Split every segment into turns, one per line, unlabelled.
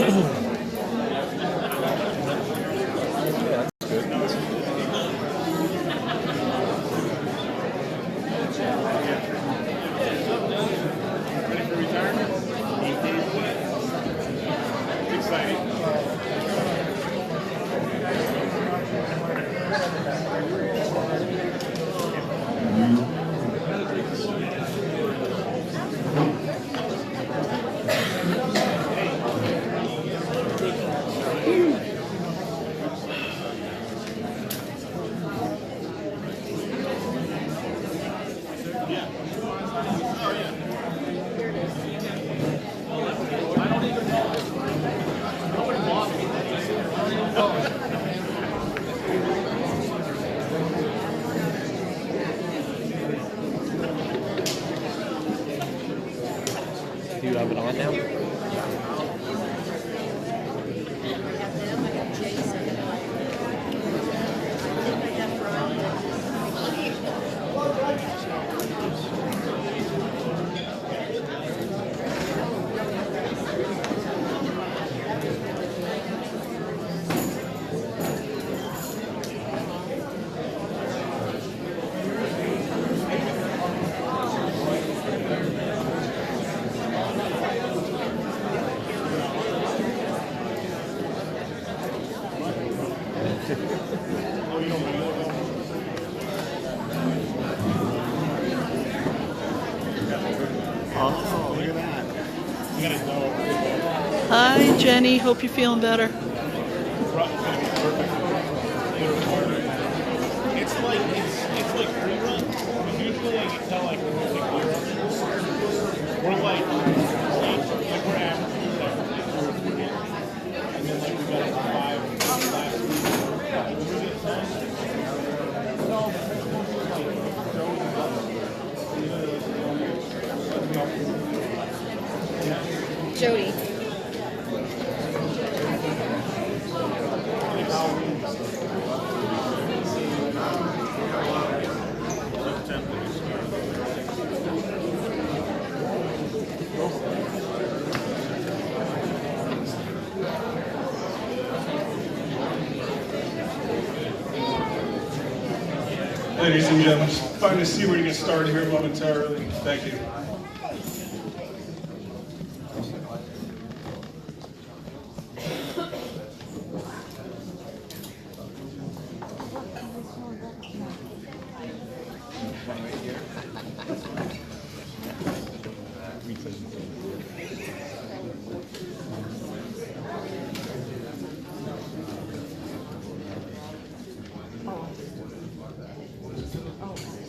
Do you have it on now?
Oh, look at that.
Hi, Jenny. Hope you're feeling better.
It's like rerun. Usually I can tell like we're like reruns. We're like we're average. And then like we got 5 last week.
Jody.
Ladies and gentlemen, fine to see we're going to get started here momentarily. Thank you.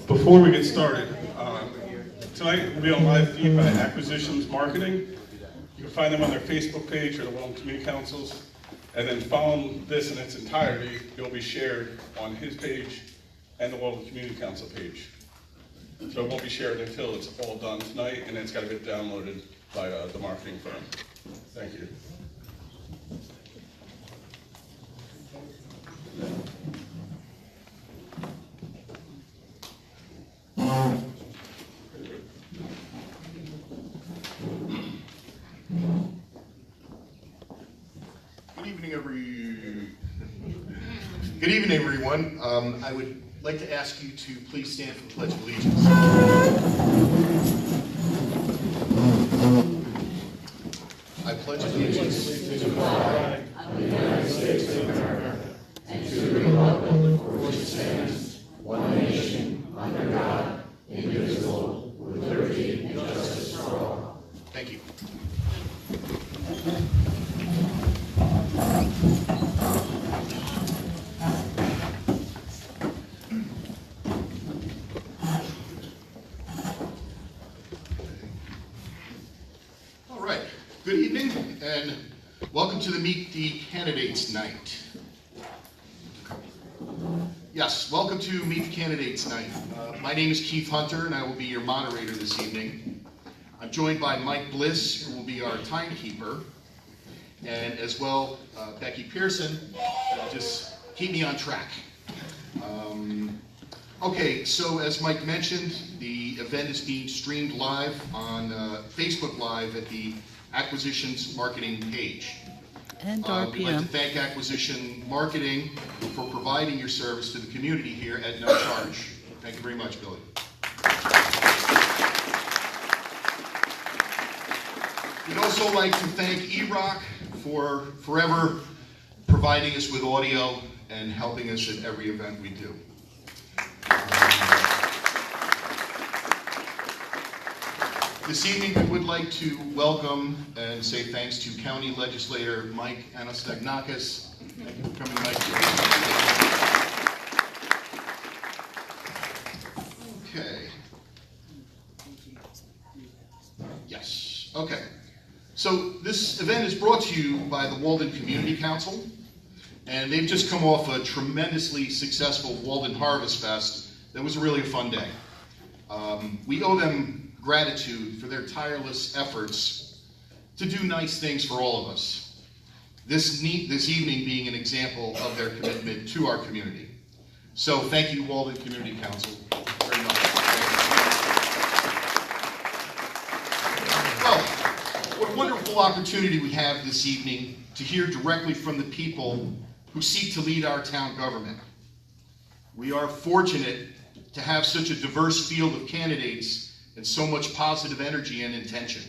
Before we get started, tonight we'll be on live feed by Acquisitions Marketing. You can find them on their Facebook page or the Welcome Community Councils. And then following this in its entirety, it'll be shared on his page and the Welcome Community Council page. So it won't be shared until it's all done tonight, and then it's got to get downloaded by the marketing firm. Thank you.
Good evening, everyone. I would like to ask you to please stand for the Pledge of Allegiance. I pledge allegiance to the flag of the United States of America and to the republic for which it stands, one nation, under God, indivisible, with liberty and justice for all. Thank you. Good evening, and welcome to the Meet the Candidates Night. Yes, welcome to Meet the Candidates Night. My name is Keith Hunter, and I will be your moderator this evening. I'm joined by Mike Bliss, who will be our timekeeper, and as well Becky Pearson, just keep me on track. Okay, so as Mike mentioned, the event is being streamed live on Facebook Live at the Acquisitions Marketing page.
And
We'd like
RPM.
to thank Acquisition Marketing for providing your service to the community here at no charge. Thank you very much, Billy. We'd also like to thank E-Rock for forever providing us with audio and helping us at every event we do. This evening, we would like to welcome and say thanks to County Legislator Mike Anastagnakis. Thank you for coming, Mike. Okay. Yes. Okay. So this event is brought to you by the Walden Community Council, and they've just come off a tremendously successful Walden Harvest Fest. That was really a fun day. We owe them gratitude for their tireless efforts to do nice things for all of us. This evening being an example of their commitment to our community. So thank you, Walden Community Council, very much. Well, what a wonderful opportunity we have this evening to hear directly from the people who seek to lead our town government. We are fortunate to have such a diverse field of candidates and so much positive energy and intention.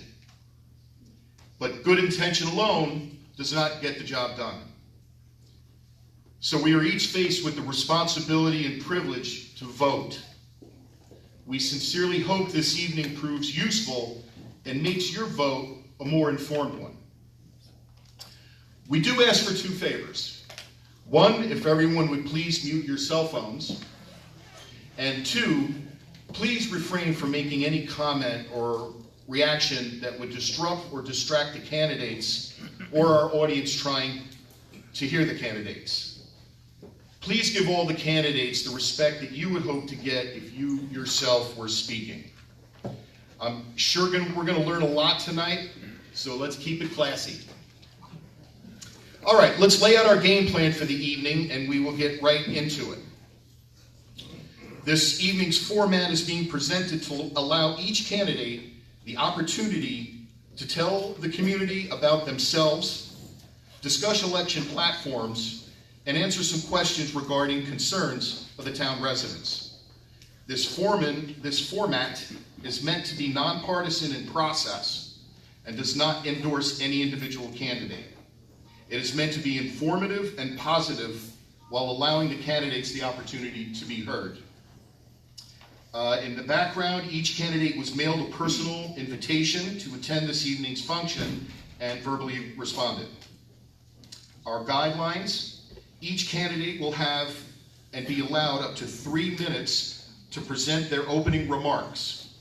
But good intention alone does not get the job done. So we are each faced with the responsibility and privilege to vote. We sincerely hope this evening proves useful and makes your vote a more informed one. We do ask for two favors. One, if everyone would please mute your cell phones. And two, please refrain from making any comment or reaction that would disrupt or distract the candidates or our audience trying to hear the candidates. Please give all the candidates the respect that you would hope to get if you yourself were speaking. I'm sure we're going to learn a lot tonight, so let's keep it classy. All right, let's lay out our game plan for the evening, and we will get right into it. This evening's format is being presented to allow each candidate the opportunity to tell the community about themselves, discuss election platforms, and answer some questions regarding concerns of the town residents. This format is meant to be nonpartisan in process and does not endorse any individual candidate. It is meant to be informative and positive while allowing the candidates the opportunity to be heard. In the background, each candidate was mailed a personal invitation to attend this evening's function and verbally responded. Our guidelines: each candidate will have and be allowed up to 3 minutes to present their opening remarks.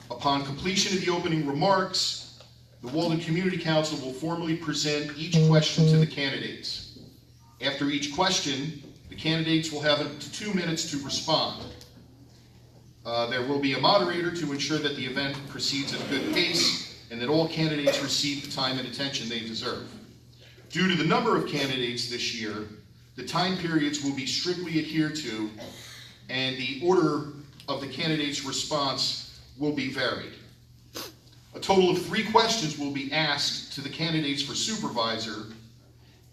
Upon completion of the opening remarks, the Walden Community Council will formally present each question to the candidates. After each question, the candidates will have up to 2 minutes to respond. There will be a moderator to ensure that the event proceeds at a good pace and that all candidates receive the time and attention they deserve. Due to the number of candidates this year, the time periods will be strictly adhered to, and the order of the candidates' response will be varied. A total of 3 questions will be asked to the candidates for supervisor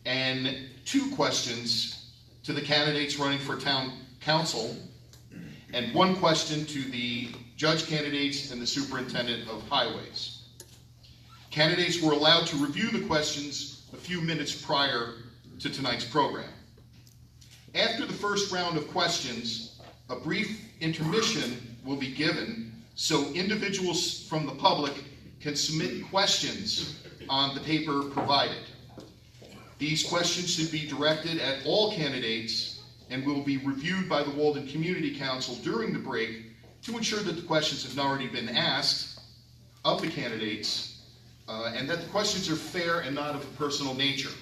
and 2 questions to the candidates running for town council, and 1 question to the judge candidates and the superintendent of highways. Candidates were allowed to review the questions a few minutes prior to tonight's program. After the first round of questions, a brief intermission will be given so individuals from the public can submit questions on the paper provided. These questions should be directed at all candidates and will be reviewed by the Walden Community Council during the break to ensure that the questions have already been asked of the candidates and that the questions are fair and not of a personal nature.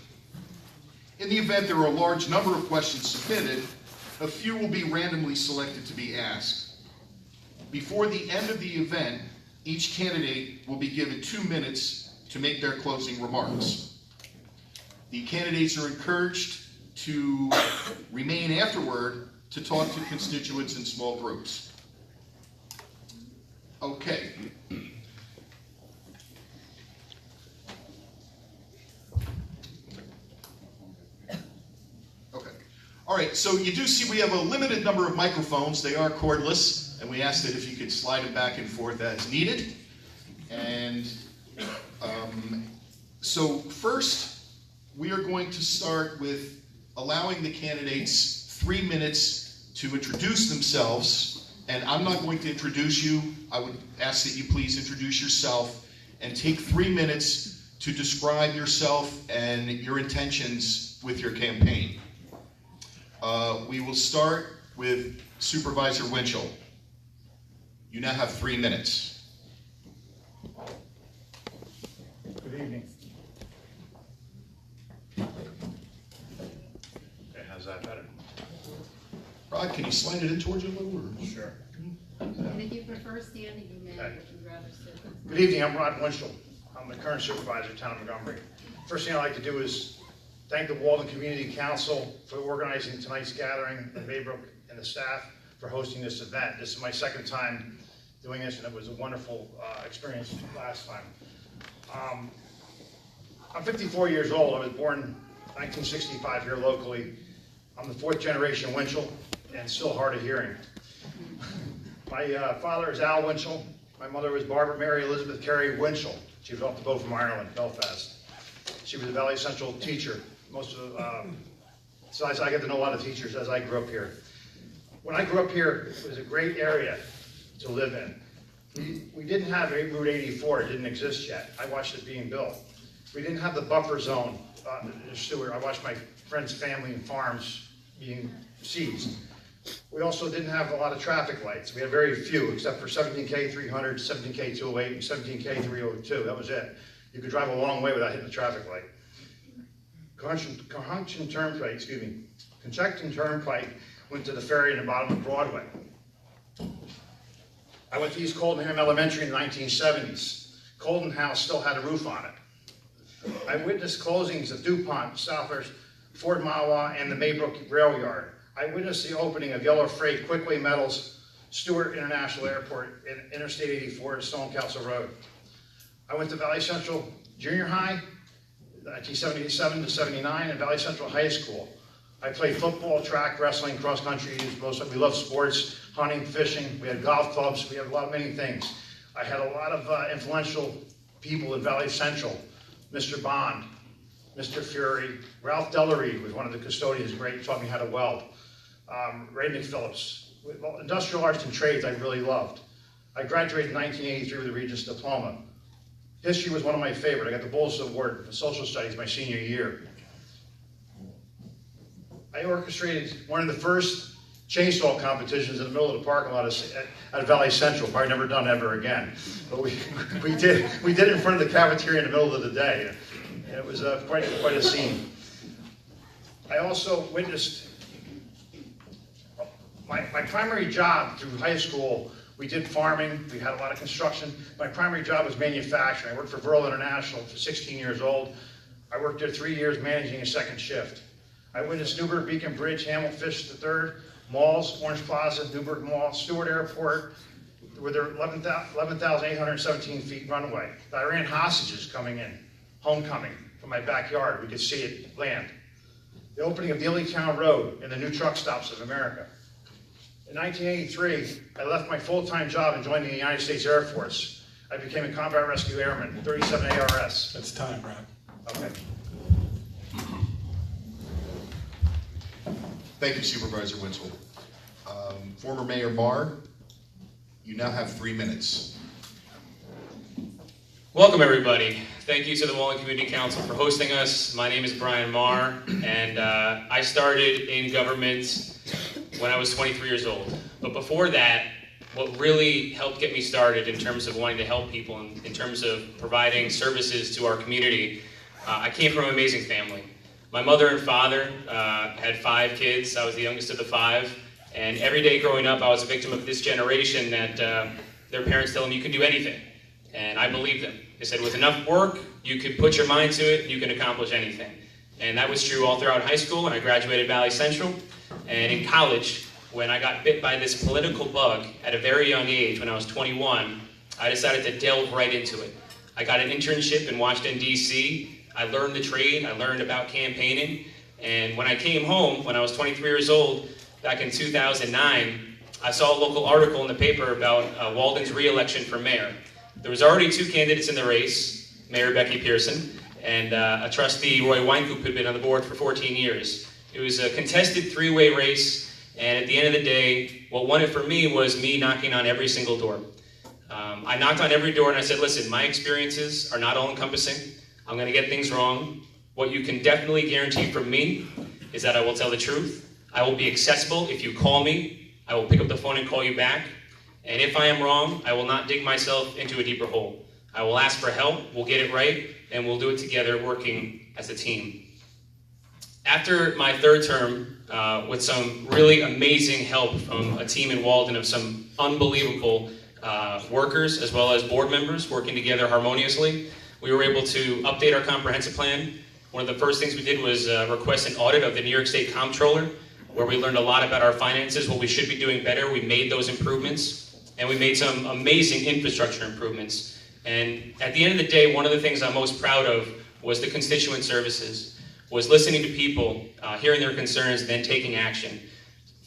In the event there are a large number of questions submitted, a few will be randomly selected to be asked. Before the end of the event, each candidate will be given 2 minutes to make their closing remarks. The candidates are encouraged to remain afterward to talk to constituents in small groups. Okay. All right, so you do see we have a limited number of microphones. They are cordless, and we ask that if you could slide them back and forth as needed. And so first, we are going to start with allowing the candidates 3 minutes to introduce themselves. And I'm not going to introduce you. I would ask that you please introduce yourself and take 3 minutes to describe yourself and your intentions with your campaign. We will start with Supervisor Winchell. You now have 3 minutes.
Good evening. Okay, how's that better?
Rod, can you slide it in towards you a little? Or?
Sure.
And if you prefer standing, you may,
Okay.
if you'd rather sit.
Good evening, I'm Rod Winchell. I'm the current supervisor of Town of Montgomery. First thing I'd like to do is thank the Walden Community Council for organizing tonight's gathering, and Maybrook and the staff for hosting this event. This is my second time doing this, and it was a wonderful experience last time. I'm 54 years old. I was born 1965 here locally. I'm the 4th generation Winchell and still hard of hearing. My father is Al Winchell. My mother was Barbara Mary Elizabeth Carey Winchell. She was off the boat from Ireland, Belfast. She was a Valley Central teacher. So I get to know a lot of teachers as I grew up here. When I grew up here, it was a great area to live in. We didn't have Route 84, it didn't exist yet. I watched it being built. We didn't have the buffer zone in Stewart. I watched my friends' family and farms being seized. We also didn't have a lot of traffic lights. We had very few, except for 17K 300, 17K 208, and 17K 302. That was it. You could drive a long way without hitting the traffic light. Conjunction Turnpike went to the ferry in the bottom of Broadway. I went to East Coldenham Elementary in the 1970s. Colden House still had a roof on it. I witnessed closings of DuPont, Southhurst, Ford Mawa, and the Maybrook Rail Yard. I witnessed the opening of Yellow Freight, Quickway Metals, Stewart International Airport, and Interstate 84 at Stone Castle Road. I went to Valley Central Junior High, 1977 to 79, and Valley Central High School. I played football, track, wrestling, cross country. We love sports, hunting, fishing. We had golf clubs. We had many things. I had a lot of influential people in Valley Central. Mr. Bond, Mr. Fury, Ralph Dellery was one of the custodians, great, taught me how to weld. Ray McPhillips. Well, industrial arts and trades I really loved. I graduated in 1983 with a Regents Diploma. History was one of my favorite. I got the Bullis Award for Social Studies my senior year. I orchestrated one of the first chainsaw competitions in the middle of the parking lot at Valley Central. Probably never done ever again. But we did it in front of the cafeteria in the middle of the day. And it was quite a scene. I also witnessed my primary job through high school. We did farming, we had a lot of construction. My primary job was manufacturing. I worked for Burl International for 16 years old. I worked there 3 years managing a second shift. I witnessed Newburgh, Beacon Bridge, Hamel Fish III, malls, Orange Plaza, Newburgh Mall, Stewart Airport, with their 11,817 feet runway. I ran hostages coming in, homecoming from my backyard. We could see it land. The opening of Neelytown Road and the new truck stops of America. In 1983, I left my full-time job and joined the United States Air Force. I became a combat rescue airman, 37 ARS.
That's time, Brad.
Okay.
Thank you, Supervisor Winchell. Former Mayor Marr, you now have 3 minutes.
Welcome, everybody. Thank you to the Walden Community Council for hosting us. My name is Brian Marr, and I started in government when I was 23 years old. But before that, what really helped get me started in terms of wanting to help people, in terms of providing services to our community, I came from an amazing family. My mother and father had 5 kids. I was the youngest of the 5. And every day growing up, I was a victim of this generation that their parents tell them you can do anything. And I believed them. They said with enough work, you could put your mind to it, you can accomplish anything. And that was true all throughout high school, and I graduated Valley Central. And in college, when I got bit by this political bug at a very young age, when I was 21, I decided to delve right into it. I got an internship in Washington, D.C. I learned the trade. I learned about campaigning. And when I came home, when I was 23 years old, back in 2009, I saw a local article in the paper about Walden's re-election for mayor. There was already 2 candidates in the race, Mayor Becky Pearson and a trustee, Roy Weinkoop, who had been on the board for 14 years. It was a contested 3-way race, and at the end of the day, what won it for me was me knocking on every single door. I knocked on every door and I said, listen, my experiences are not all-encompassing. I'm going to get things wrong. What you can definitely guarantee from me is that I will tell the truth. I will be accessible. If you call me, I will pick up the phone and call you back. And if I am wrong, I will not dig myself into a deeper hole. I will ask for help, we'll get it right, and we'll do it together working as a team. After my 3rd term, with some really amazing help from a team in Walden of some unbelievable workers as well as board members working together harmoniously, we were able to update our comprehensive plan. One of the first things we did was request an audit of the New York State Comptroller, where we learned a lot about our finances, what we should be doing better. We made those improvements, and we made some amazing infrastructure improvements. And at the end of the day, one of the things I'm most proud of was the constituent services, was listening to people, hearing their concerns, and then taking action.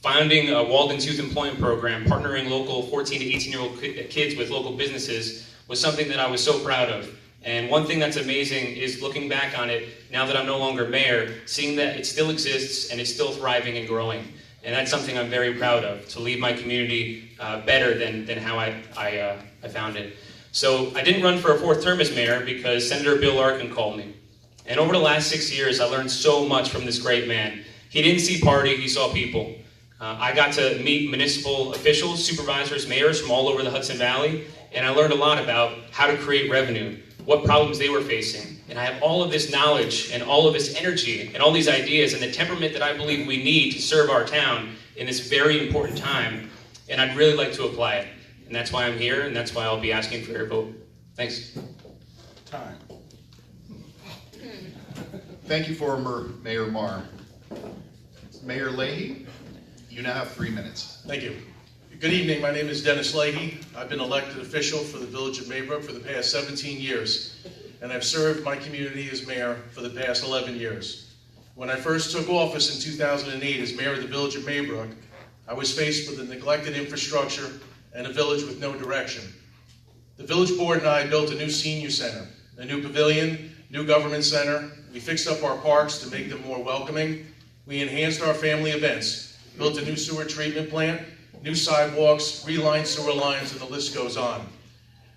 Founding Walden's Youth Employment Program, partnering local 14 to 18-year-old kids with local businesses was something that I was so proud of. And one thing that's amazing is looking back on it, now that I'm no longer mayor, seeing that it still exists and it's still thriving and growing. And that's something I'm very proud of, to leave my community better than how I found it. So I didn't run for a 4th term as mayor because Senator Bill Larkin called me. And over the last 6 years, I learned so much from this great man. He didn't see party, he saw people. I got to meet municipal officials, supervisors, mayors from all over the Hudson Valley, and I learned a lot about how to create revenue, what problems they were facing. And I have all of this knowledge and all of this energy and all these ideas and the temperament that I believe we need to serve our town in this very important time, and I'd really like to apply it. And that's why I'm here, and that's why I'll be asking for your vote. Thanks.
Time.
Thank you, former Mayor Marr. Mayor Leahy, you now have 3 minutes.
Thank you. Good evening. My name is Dennis Leahy. I've been elected official for the Village of Maybrook for the past 17 years, and I've served my community as mayor for the past 11 years. When I first took office in 2008 as mayor of the Village of Maybrook, I was faced with a neglected infrastructure and a village with no direction. The village board and I built a new senior center, a new pavilion, new government center. We fixed up our parks to make them more welcoming. We enhanced our family events, built a new sewer treatment plant, new sidewalks, relined sewer lines, and the list goes on.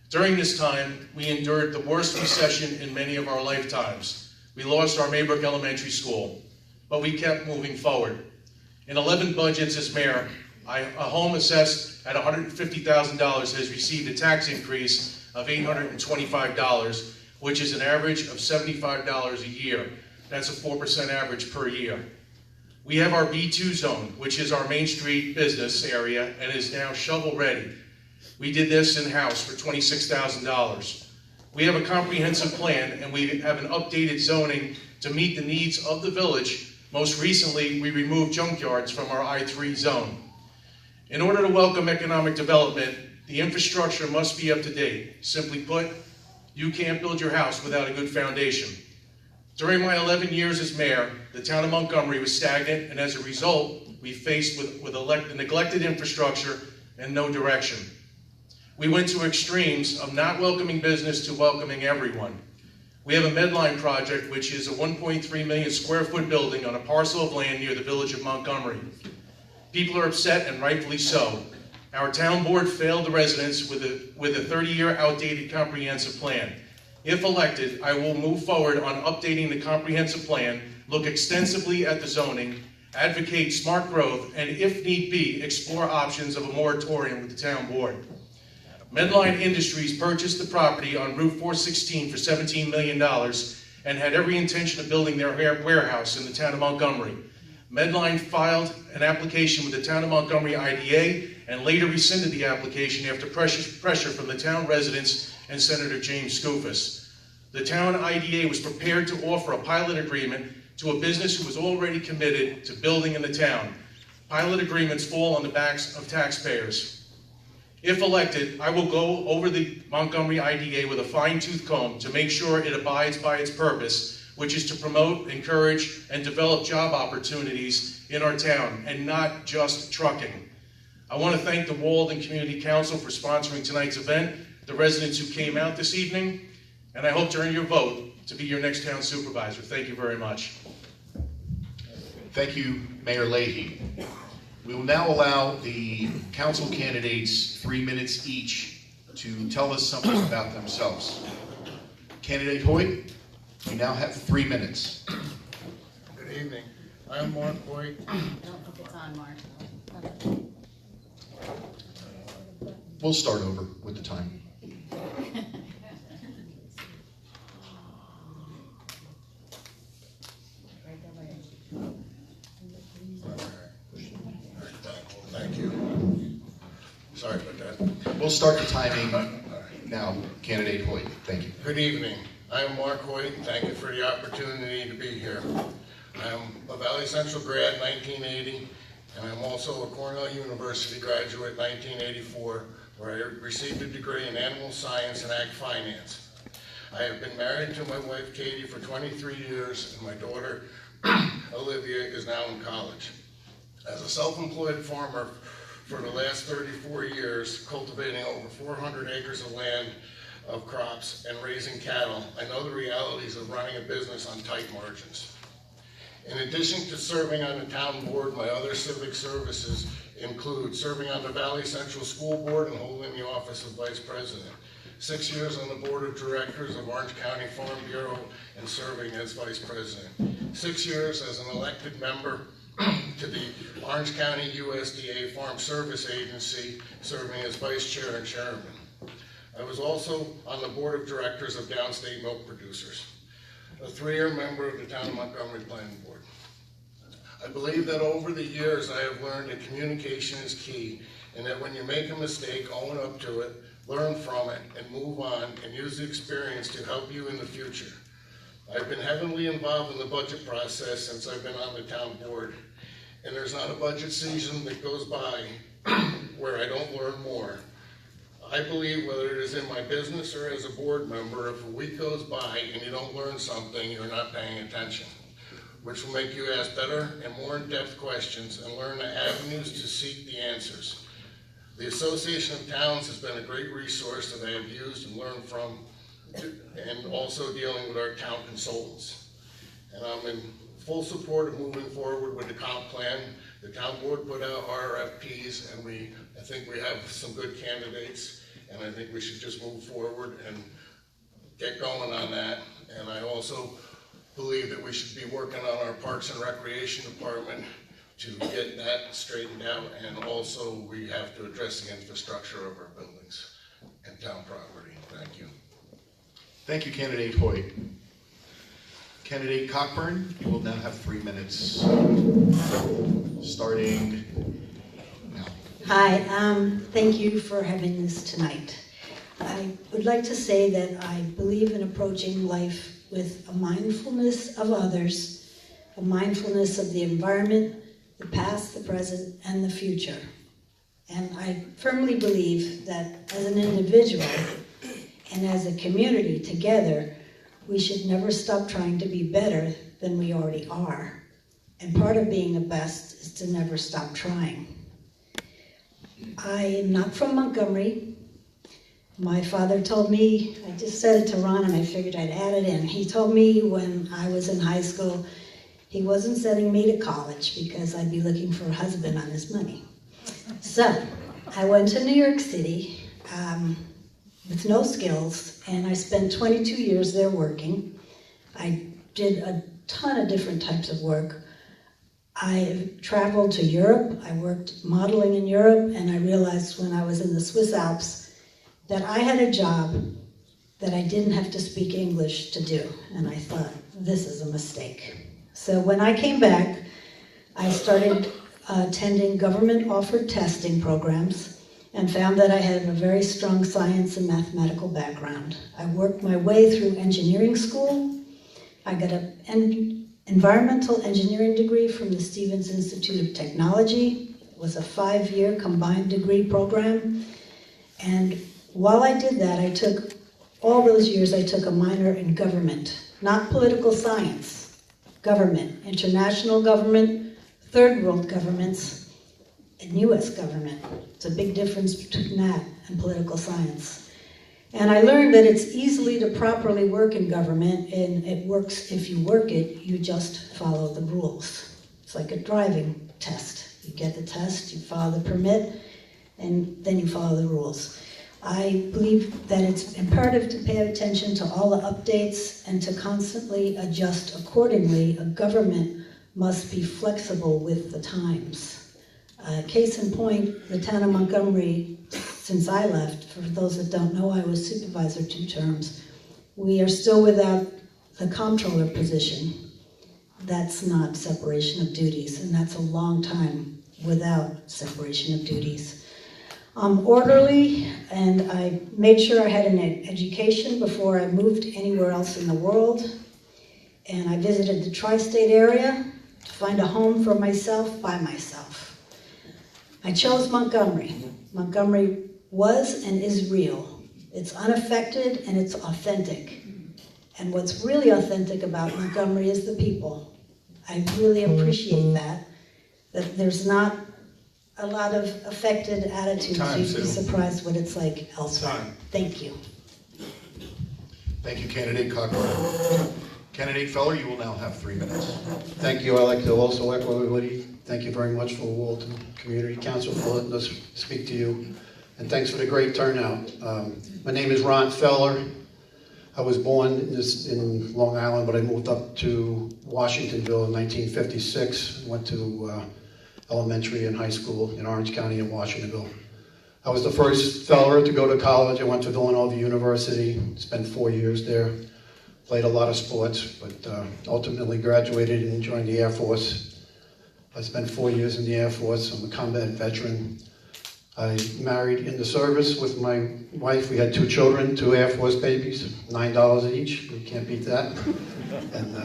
During this time, we endured the worst recession in many of our lifetimes. We lost our Maybrook Elementary School, but we kept moving forward. In 11 budgets as mayor, a home assessed at $150,000 has received a tax increase of $825, which is an average of $75 a year. That's a 4% average per year. We have our B2 zone, which is our Main Street business area, and is now shovel ready. We did this in-house for $26,000. We have a comprehensive plan, and we have an updated zoning to meet the needs of the village. Most recently, we removed junkyards from our I3 zone. In order to welcome economic development, the infrastructure must be up to date. Simply put, you can't build your house without a good foundation. During my 11 years as mayor, the town of Montgomery was stagnant, and as a result, we faced with a neglected infrastructure and no direction. We went to extremes of not welcoming business to welcoming everyone. We have a Medline project, which is a 1.3 million square foot building on a parcel of land near the village of Montgomery. People are upset, and rightfully so. Our town board failed the residents with a 30-year outdated comprehensive plan. If elected, I will move forward on updating the comprehensive plan, look extensively at the zoning, advocate smart growth, and if need be, explore options of a moratorium with the town board. Medline Industries purchased the property on Route 416 for $17 million and had every intention of building their warehouse in the town of Montgomery. Medline filed an application with the town of Montgomery IDA and later rescinded the application after pressure from the town residents and Senator James Skoufis. The town IDA was prepared to offer a pilot agreement to a business who was already committed to building in the town. Pilot agreements fall on the backs of taxpayers. If elected, I will go over the Montgomery IDA with a fine-tooth comb to make sure it abides by its purpose, which is to promote, encourage, and develop job opportunities in our town, and not just trucking. I want to thank the Walden Community Council for sponsoring tonight's event, the residents who came out this evening, and I hope to earn your vote to be your next town supervisor. Thank you very much.
Thank you, Mayor Leahy. We will now allow the council candidates 3 minutes each to tell us something about themselves. Candidate Hoyt, you now have 3 minutes.
Good evening. I'm Mark Hoyt.
Don't think it's on, Mark.
We'll start over with the time.
Thank you. Sorry about that.
We'll start the timing now. Candidate Hoyt, thank you.
Good evening. I'm Mark Hoyt. Thank you for the opportunity to be here. I'm a Valley Central grad, 1980, and I'm also a Cornell University graduate, 1984, where I received a degree in animal science and ag finance. I have been married to my wife, Katie, for 23 years, and my daughter, Olivia, is now in college. As a self-employed farmer for the last 34 years, cultivating over 400 acres of land of crops and raising cattle, I know the realities of running a business on tight margins. In addition to serving on the town board, my other civic services include serving on the Valley Central School Board and holding the office of Vice President, 6 years on the Board of Directors of Orange County Farm Bureau and serving as Vice President, 6 years as an elected member to the Orange County USDA Farm Service Agency, serving as Vice Chair and Chairman. I was also on the Board of Directors of Downstate Milk Producers, a 3-year member of the Town of Montgomery Planning Board. I believe that over the years I have learned that communication is key, and that when you make a mistake, own up to it, learn from it, and move on, and use the experience to help you in the future. I've been heavily involved in the budget process since I've been on the town board, and there's not a budget season that goes by where I don't learn more. I believe whether it is in my business or as a board member, if a week goes by and you don't learn something, you're not paying attention, which will make you ask better and more in-depth questions and learn the avenues to seek the answers. The Association of Towns has been a great resource that I have used and learned from, and also dealing with our town consultants. And I'm in full support of moving forward with the comp plan. The town board put out RFPs, and I think we have some good candidates, and I think we should just move forward and get going on that. And I also believe that we should be working on our Parks and Recreation Department to get that straightened out, and also we have to address the infrastructure of our buildings and town property. Thank you.
Thank you, Candidate Hoyt. Candidate Cockburn, you will now have 3 minutes, starting now.
Hi, thank you for having this tonight. I would like to say that I believe in approaching life with a mindfulness of others, a mindfulness of the environment, the past, the present, and the future. And I firmly believe that as an individual and as a community together, we should never stop trying to be better than we already are. And part of being the best is to never stop trying. I am not from Montgomery. My father told me, I just said it to Ron and I figured I'd add it in. He told me when I was in high school, he wasn't sending me to college because I'd be looking for a husband on his money. So I went to New York City with no skills, and I spent 22 years there working. I did a ton of different types of work. I traveled to Europe. I worked modeling in Europe, and I realized when I was in the Swiss Alps that I had a job that I didn't have to speak English to do, and I thought, this is a mistake. So when I came back, I started attending government-offered testing programs and found that I had a very strong science and mathematical background. I worked my way through engineering school. I got an environmental engineering degree from the Stevens Institute of Technology. It was a 5-year combined degree program. And while I did that, all those years I took a minor in government. not political science, government, international government, third world governments, and US government. It's a big difference between that and political science. And I learned that it's easily to properly work in government, and it works if you work it, you just follow the rules. It's like a driving test. You get the test, you follow the permit, and then you follow the rules. I believe that it's imperative to pay attention to all the updates and to constantly adjust accordingly. A government must be flexible with the times. Case in point, the town of Montgomery, since I left, for those that don't know, I was supervisor 2 terms. We are still without the comptroller position. That's not separation of duties, and that's a long time without separation of duties. I'm orderly, and I made sure I had an education before I moved anywhere else in the world. And I visited the tri-state area to find a home for myself by myself. I chose Montgomery. Montgomery was and is real. It's unaffected and it's authentic. And what's really authentic about Montgomery is the people. I really appreciate that there's not a lot of affected attitudes. You'd be surprised what it's like elsewhere. Thank you.
Thank you, Candidate Cockburn. Candidate Feller, you will now have 3 minutes.
Thank you. I'd like to also echo everybody. Thank you very much for Walton Community Council for letting us speak to you. And thanks for the great turnout. My name is Ron Feller. I was born in Long Island, but I moved up to Washingtonville in 1956. Went to elementary and high school in Orange County in Washingtonville. I was the first Feller to go to college. I went to Villanova University, spent 4 years there. Played a lot of sports, but ultimately graduated and joined the Air Force. I spent 4 years in the Air Force. I'm a combat veteran. I married in the service with my wife. We had 2 children, 2 Air Force babies, $9 each. You can't beat that. And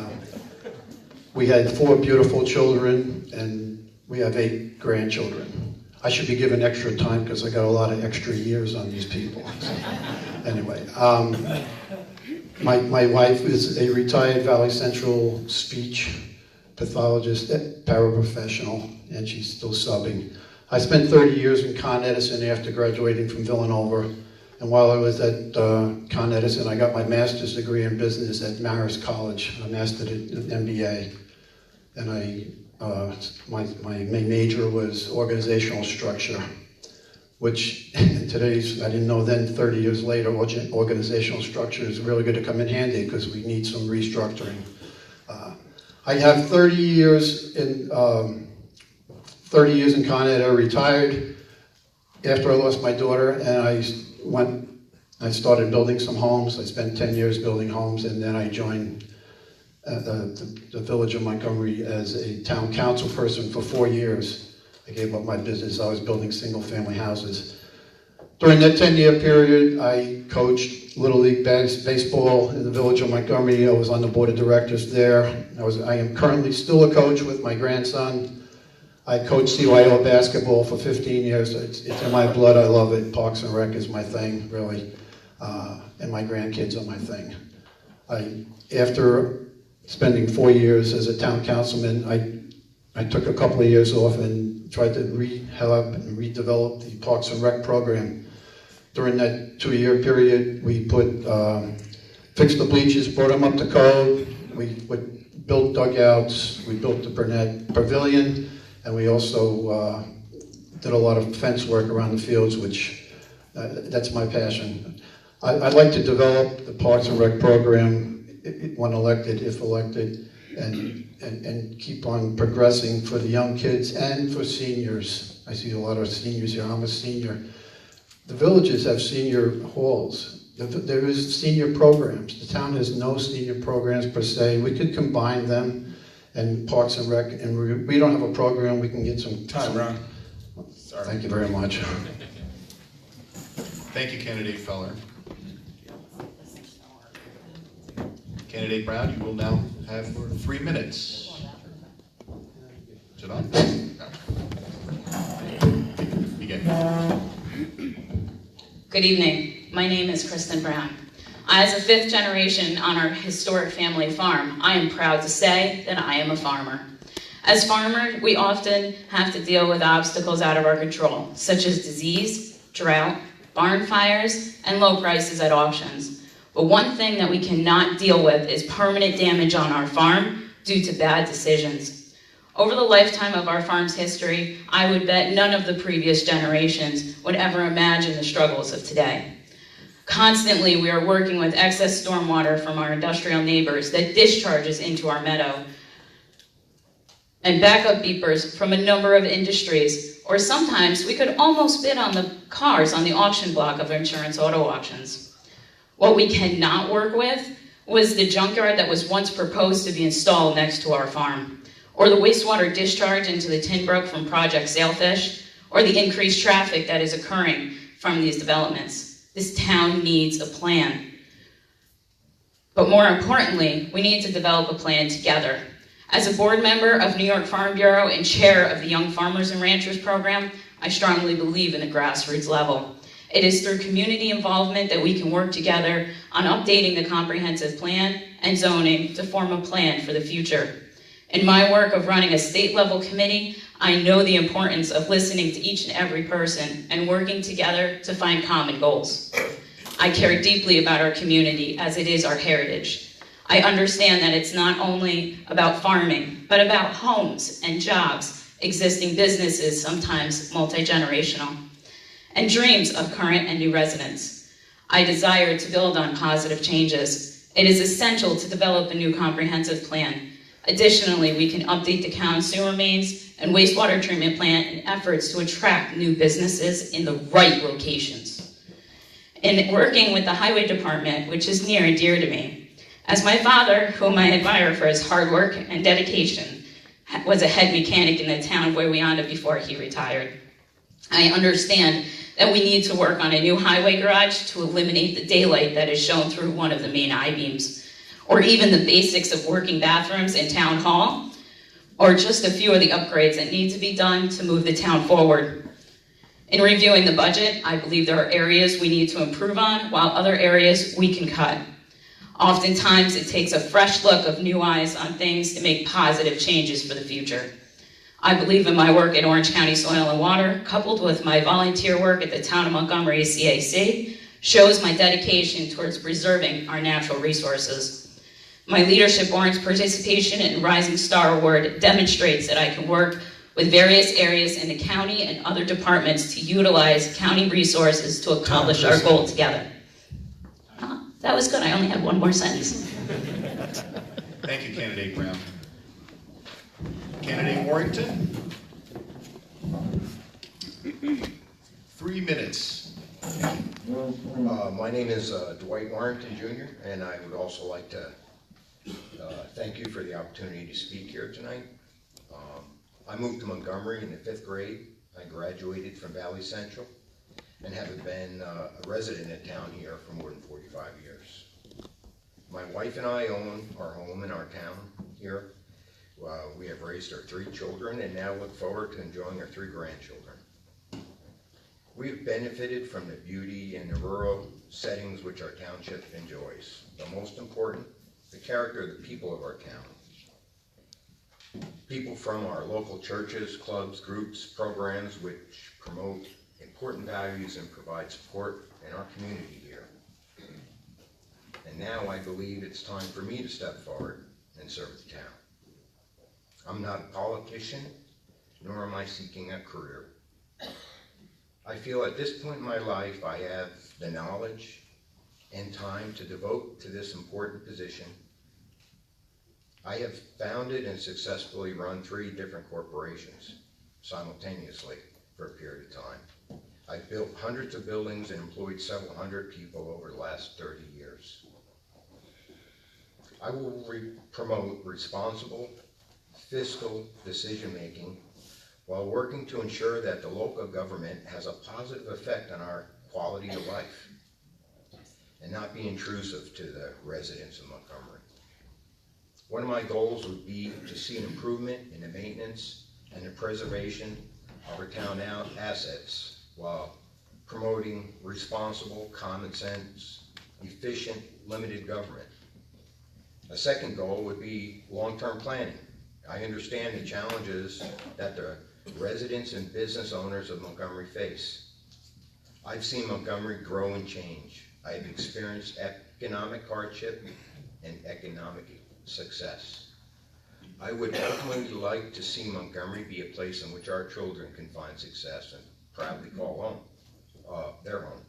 we had 4 beautiful children, and we have 8 grandchildren. I should be given extra time because I got a lot of extra years on these people. So, anyway. My wife is a retired Valley Central speech pathologist, paraprofessional, and she's still subbing. I spent 30 years in Con Edison after graduating from Villanova, and while I was at Con Edison, I got my master's degree in business at Marist College. I mastered it in MBA, and my main major was organizational structure, which in today's, I didn't know then, 30 years later, organizational structure is really going to come in handy because we need some restructuring. I have 30 years in Con Ed. I retired after I lost my daughter, and I started building some homes. I spent 10 years building homes, and then I joined the village of Montgomery as a town council person for 4 years. I gave up my business. I was building single-family houses. During that 10-year period, I coached Little League baseball in the village of Montgomery. I was on the board of directors there. I am currently still a coach with my grandson. I coached CYO basketball for 15 years. It's in my blood. I love it. Parks and Rec is my thing, really. And my grandkids are my thing. After spending 4 years as a town councilman, I took a couple of years off and tried to rehab and redevelop the Parks and Rec program. During that 2-year period, we fixed the bleachers, brought them up to code. We built dugouts, we built the Burnett Pavilion, and we also did a lot of fence work around the fields, which that's my passion. I'd like to develop the Parks and Rec program when elected, if elected, and keep on progressing for the young kids and for seniors. I see a lot of seniors here. I'm a senior. The villages have senior halls. There is senior programs. The town has no senior programs per se. We could combine them and Parks and Rec, and we don't have a program. We can get some
time, Ron. Sorry.
Thank you very much.
Thank you, Candidate Feller. Candidate Brown, you will now have 3 minutes. Is it on? Begin.
Good evening. My name is Kristen Brown. As a fifth generation on our historic family farm, I am proud to say that I am a farmer. As farmers, we often have to deal with obstacles out of our control, such as disease, drought, barn fires, and low prices at auctions. But one thing that we cannot deal with is permanent damage on our farm due to bad decisions. Over the lifetime of our farm's history, I would bet none of the previous generations would ever imagine the struggles of today. Constantly, we are working with excess stormwater from our industrial neighbors that discharges into our meadow, and backup beepers from a number of industries, or sometimes we could almost bid on the cars on the auction block of insurance auto auctions. What we cannot work with was the junkyard that was once proposed to be installed next to our farm, or the wastewater discharge into the Tinbrook from Project Sailfish, or the increased traffic that is occurring from these developments. This town needs a plan. But more importantly, we need to develop a plan together. As a board member of New York Farm Bureau and chair of the Young Farmers and Ranchers program, I strongly believe in the grassroots level. It is through community involvement that we can work together on updating the comprehensive plan and zoning to form a plan for the future. In my work of running a state-level committee, I know the importance of listening to each and every person and working together to find common goals. I care deeply about our community as it is our heritage. I understand that it's not only about farming, but about homes and jobs, existing businesses, sometimes multi-generational, and dreams of current and new residents. I desire to build on positive changes. It is essential to develop a new comprehensive plan. Additionally, we can update the town's sewer mains and wastewater treatment plant in efforts to attract new businesses in the right locations. In working with the highway department, which is near and dear to me, as my father, whom I admire for his hard work and dedication, was a head mechanic in the town of Wawayanda before he retired, I understand that we need to work on a new highway garage to eliminate the daylight that is shown through one of the main I-beams, or even the basics of working bathrooms in town hall, or just a few of the upgrades that need to be done to move the town forward. In reviewing the budget, I believe there are areas we need to improve on, while other areas we can cut. Oftentimes, it takes a fresh look of new eyes on things to make positive changes for the future. I believe in my work at Orange County Soil and Water, coupled with my volunteer work at the town of Montgomery CAC, shows my dedication towards preserving our natural resources. My Leadership Orange participation in Rising Star Award demonstrates that I can work with various areas in the county and other departments to utilize county resources to accomplish our goal together. That was good. I only had one more sentence.
Thank you, Candidate Brown. Candidate Warrington? 3 minutes.
My name is Dwight Warrington Jr., and I would also like to thank you for the opportunity to speak here tonight. I moved to Montgomery in the 5th grade. I graduated from Valley Central and have been a resident in town here for more than 45 years. My wife and I own our home in our town here. We have raised our 3 children and now look forward to enjoying our 3 grandchildren. We've benefited from the beauty and the rural settings which our township enjoys. But most important, the character of the people of our town. People from our local churches, clubs, groups, programs which promote important values and provide support in our community here. And now I believe it's time for me to step forward and serve the town. I'm not a politician, nor am I seeking a career. I feel at this point in my life I have the knowledge and time to devote to this important position. I have founded and successfully run 3 different corporations simultaneously for a period of time. I've built hundreds of buildings and employed several hundred people over the last 30 years. I will promote responsible fiscal decision-making while working to ensure that the local government has a positive effect on our quality of life and not be intrusive to the residents of Montgomery. One of my goals would be to see an improvement in the maintenance and the preservation of our town assets while promoting responsible, common sense efficient, limited government. A second goal would be long-term planning. I understand the challenges that the residents and business owners of Montgomery face. I've seen Montgomery grow and change. I have experienced economic hardship and economic success. I would ultimately like to see Montgomery be a place in which our children can find success and proudly call home, their home.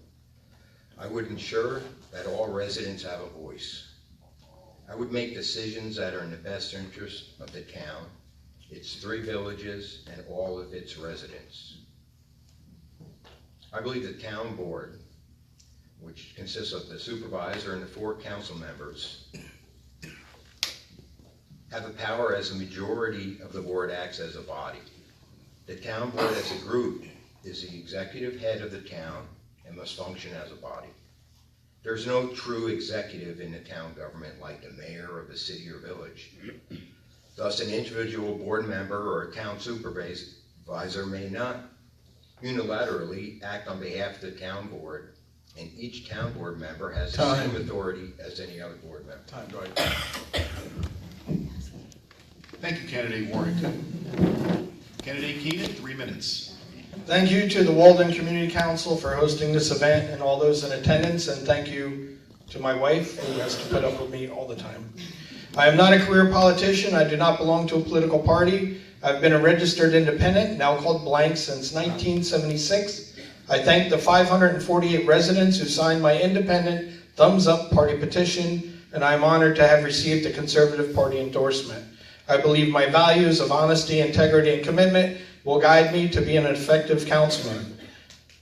I would ensure that all residents have a voice. I would make decisions that are in the best interest of the town, its 3 villages, and all of its residents. I believe the town board, which consists of the supervisor and the 4 council members, have a power as a majority of the board acts as a body. The town board as a group is the executive head of the town and must function as a body. There's no true executive in the town government like the mayor of the city or village. Thus, an individual board member or a town supervisor may not unilaterally act on behalf of the town board, and each town board member has the same authority as any other board member.
Time, right.
Thank you, Candidate Warrington. Candidate Keenan, 3 minutes.
Thank you to the Walden Community Council for hosting this event and all those in attendance, and thank you to my wife who has to put up with me all the time. I am not a career politician. I do not belong to a political party. I've been a registered independent, now called blank, since 1976. I thank the 548 residents who signed my independent thumbs up party petition, and I am honored to have received a conservative party endorsement. I believe my values of honesty, integrity, and commitment will guide me to be an effective councilman.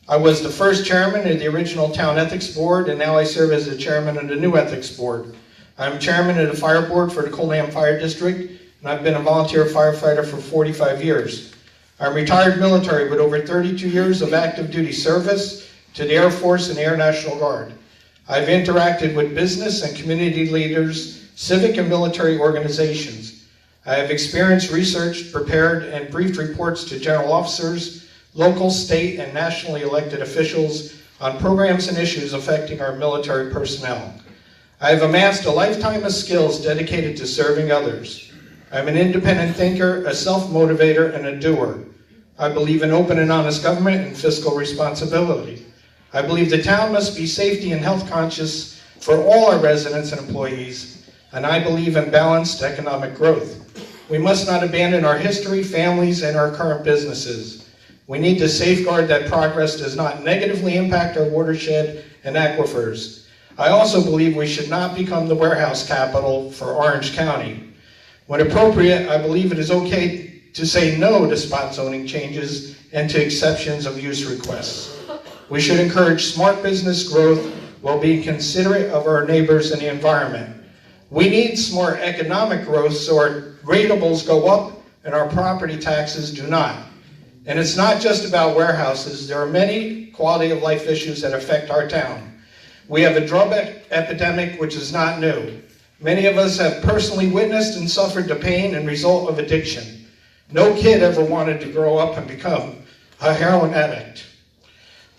I was the first chairman of the original Town Ethics Board, and now I serve as the chairman of the new Ethics Board. I'm chairman of the Fire Board for the Coldham Fire District, and I've been a volunteer firefighter for 45 years. I'm retired military with over 32 years of active duty service to the Air Force and Air National Guard. I've interacted with business and community leaders, civic and military organizations. I have experienced, researched, prepared, and briefed reports to general officers, local, state, and nationally elected officials on programs and issues affecting our military personnel. I have amassed a lifetime of skills dedicated to serving others. I'm an independent thinker, a self-motivator, and a doer. I believe in open and honest government and fiscal responsibility. I believe the town must be safety and health conscious for all our residents and employees, and I believe in balanced economic growth. We must not abandon our history, families, and our current businesses. We need to safeguard that progress does not negatively impact our watershed and aquifers. I also believe we should not become the warehouse capital for Orange County. When appropriate, I believe it is okay to say no to spot zoning changes and to exceptions of use requests. We should encourage smart business growth while being considerate of our neighbors and the environment. We need smart economic growth so our ratables go up and our property taxes do not. And it's not just about warehouses. There are many quality of life issues that affect our town. We have a drug epidemic, which is not new. Many of us have personally witnessed and suffered the pain and result of addiction. No kid ever wanted to grow up and become a heroin addict.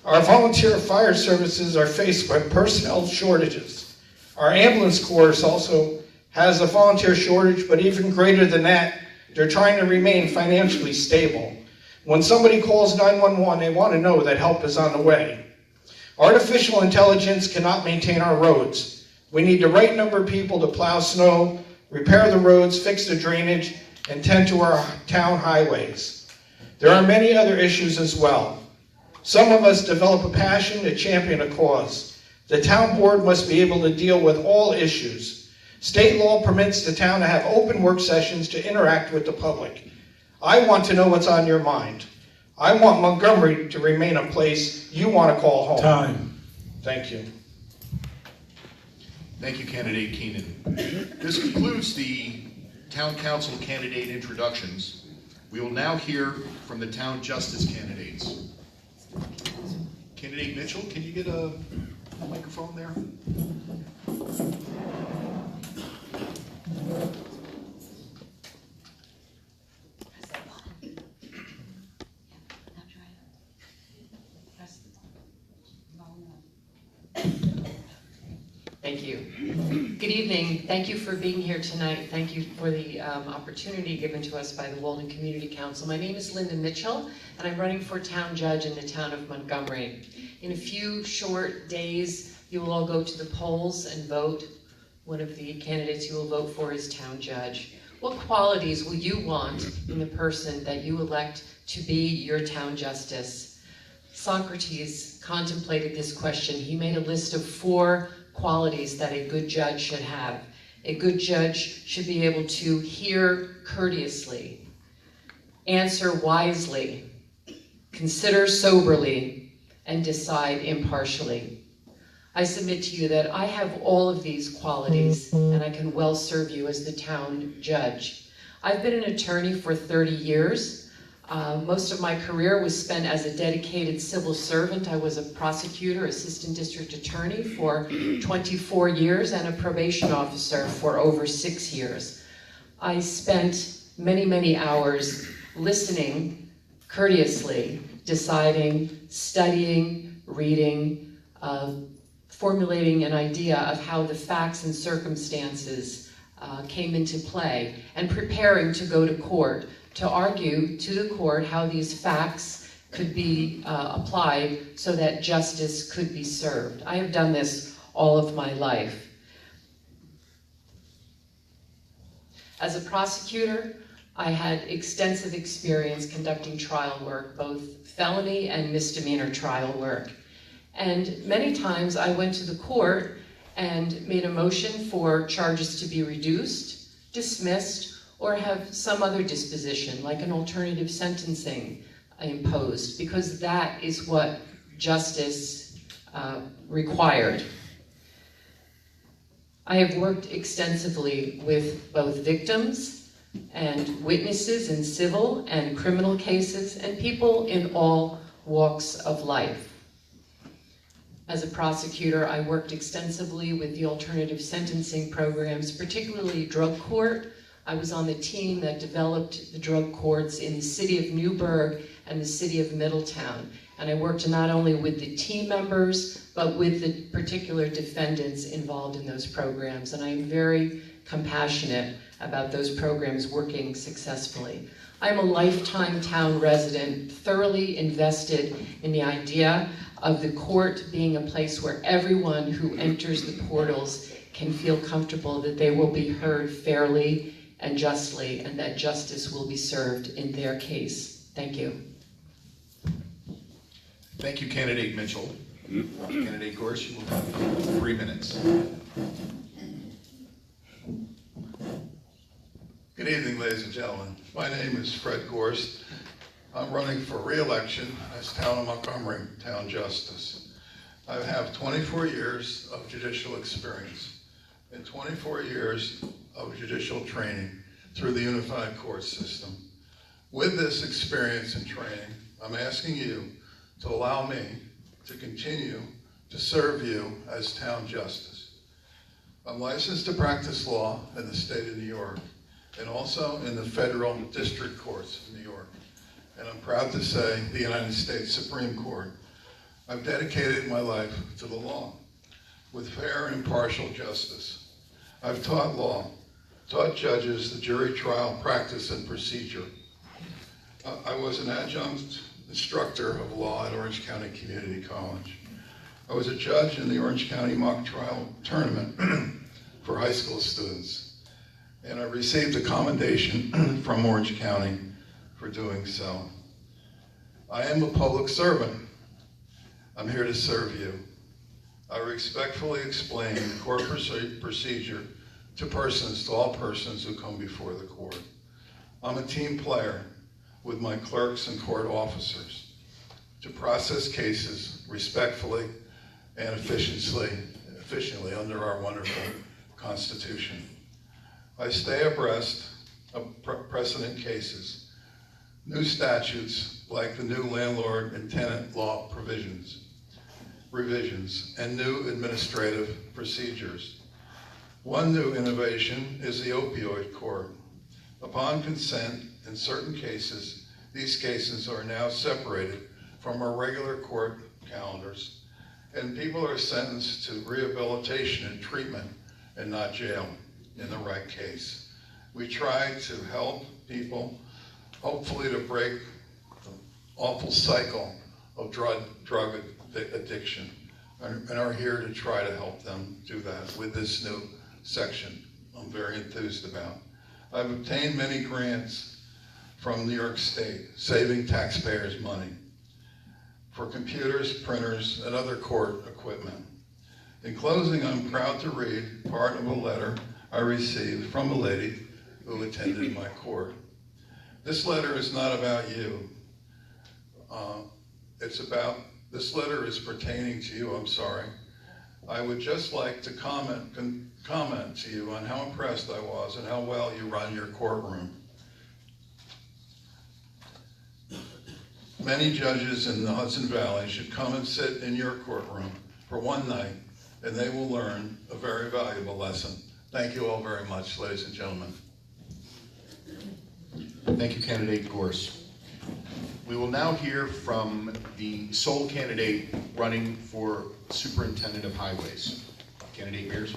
Our volunteer fire services are faced with personnel shortages. Our ambulance corps also has a volunteer shortage, but even greater than that, they're trying to remain financially stable. When somebody calls 911, they want to know that help is on the way. Artificial intelligence cannot maintain our roads. We need the right number of people to plow snow, repair the roads, fix the drainage, and tend to our town highways. There are many other issues as well. Some of us develop a passion to champion a cause. The town board must be able to deal with all issues. State law permits the town to have open work sessions to interact with the public. I want to know what's on your mind. I want Montgomery to remain a place you want to call home.
Time.
Thank you.
Thank you, Candidate Keenan. This concludes the Town Council candidate introductions. We will now hear from the Town Justice candidates. Candidate Mitchell, can you get a microphone there?
Thank you. Good evening. Thank you for being here tonight. Thank you for the opportunity given to us by the Walden Community Council. My name is Linda Mitchell, and I'm running for town judge in the town of Montgomery. In a few short days, you will all go to the polls and vote. One of the candidates you will vote for is town judge. What qualities will you want in the person that you elect to be your town justice? Socrates contemplated this question. He made a list of 4 qualities that a good judge should have. A good judge should be able to hear courteously, answer wisely, consider soberly, and decide impartially. I submit to you that I have all of these qualities, and I can well serve you as the town judge. I've been an attorney for 30 years. Most of my career was spent as a dedicated civil servant. I was a prosecutor, assistant district attorney for 24 years, and a probation officer for over 6 years. I spent many, many hours listening courteously, deciding, studying, reading, formulating an idea of how the facts and circumstances came into play, and preparing to go to court to argue to the court how these facts could be applied so that justice could be served. I have done this all of my life. As a prosecutor, I had extensive experience conducting trial work, both felony and misdemeanor trial work. And many times I went to the court and made a motion for charges to be reduced, dismissed, or have some other disposition, like an alternative sentencing imposed, because that is what justice required. I have worked extensively with both victims and witnesses in civil and criminal cases, and people in all walks of life. As a prosecutor, I worked extensively with the alternative sentencing programs, particularly drug court. I was on the team that developed the drug courts in the city of Newburgh and the city of Middletown. And I worked not only with the team members, but with the particular defendants involved in those programs. And I am very compassionate about those programs working successfully. I'm a lifetime town resident, thoroughly invested in the idea of the court being a place where everyone who enters the portals can feel comfortable that they will be heard fairly and justly, and that justice will be served in their case. Thank you.
Thank you, Candidate Mitchell. Candidate Gorse, you will have 3 minutes.
Good evening, ladies and gentlemen. My name is Fred Gorst. I'm running for re-election as Town of Montgomery Town Justice. I have 24 years of judicial experience and 24 years of judicial training through the Unified Court System. With this experience and training, I'm asking you to allow me to continue to serve you as Town Justice. I'm licensed to practice law in the state of New York and also in the federal district courts of New York. And I'm proud to say the United States Supreme Court. I've dedicated my life to the law with fair and impartial justice. I've taught law, taught judges the jury trial practice and procedure. I was an adjunct instructor of law at Orange County Community College. I was a judge in the Orange County mock trial tournament for high school students, and I received a commendation from Orange County for doing so. I am a public servant. I'm here to serve you. I respectfully explain the court procedure to all persons who come before the court. I'm a team player with my clerks and court officers to process cases respectfully and efficiently under our wonderful Constitution. I stay abreast of precedent cases, new statutes like the new landlord and tenant law revisions, and new administrative procedures. One new innovation is the opioid court. Upon consent, in certain cases, these cases are now separated from our regular court calendars, And people are sentenced to rehabilitation and treatment and not jail in the right case. We try to help people, hopefully to break the awful cycle of drug addiction, and are here to try to help them do that with this new section I'm very enthused about. I've obtained many grants from New York State, saving taxpayers money for computers, printers, and other court equipment. In closing, I'm proud to read part of a letter I received from a lady who attended my court. This letter is not about you. This letter is pertaining to you, I'm sorry. I would just like to comment to you on how impressed I was and how well you run your courtroom. Many judges in the Hudson Valley should come and sit in your courtroom for one night, and they will learn a very valuable lesson. Thank you all very much, ladies and gentlemen.
Thank you, Candidate Gorse. We will now hear from the sole candidate running for Superintendent of Highways. Candidate Mears.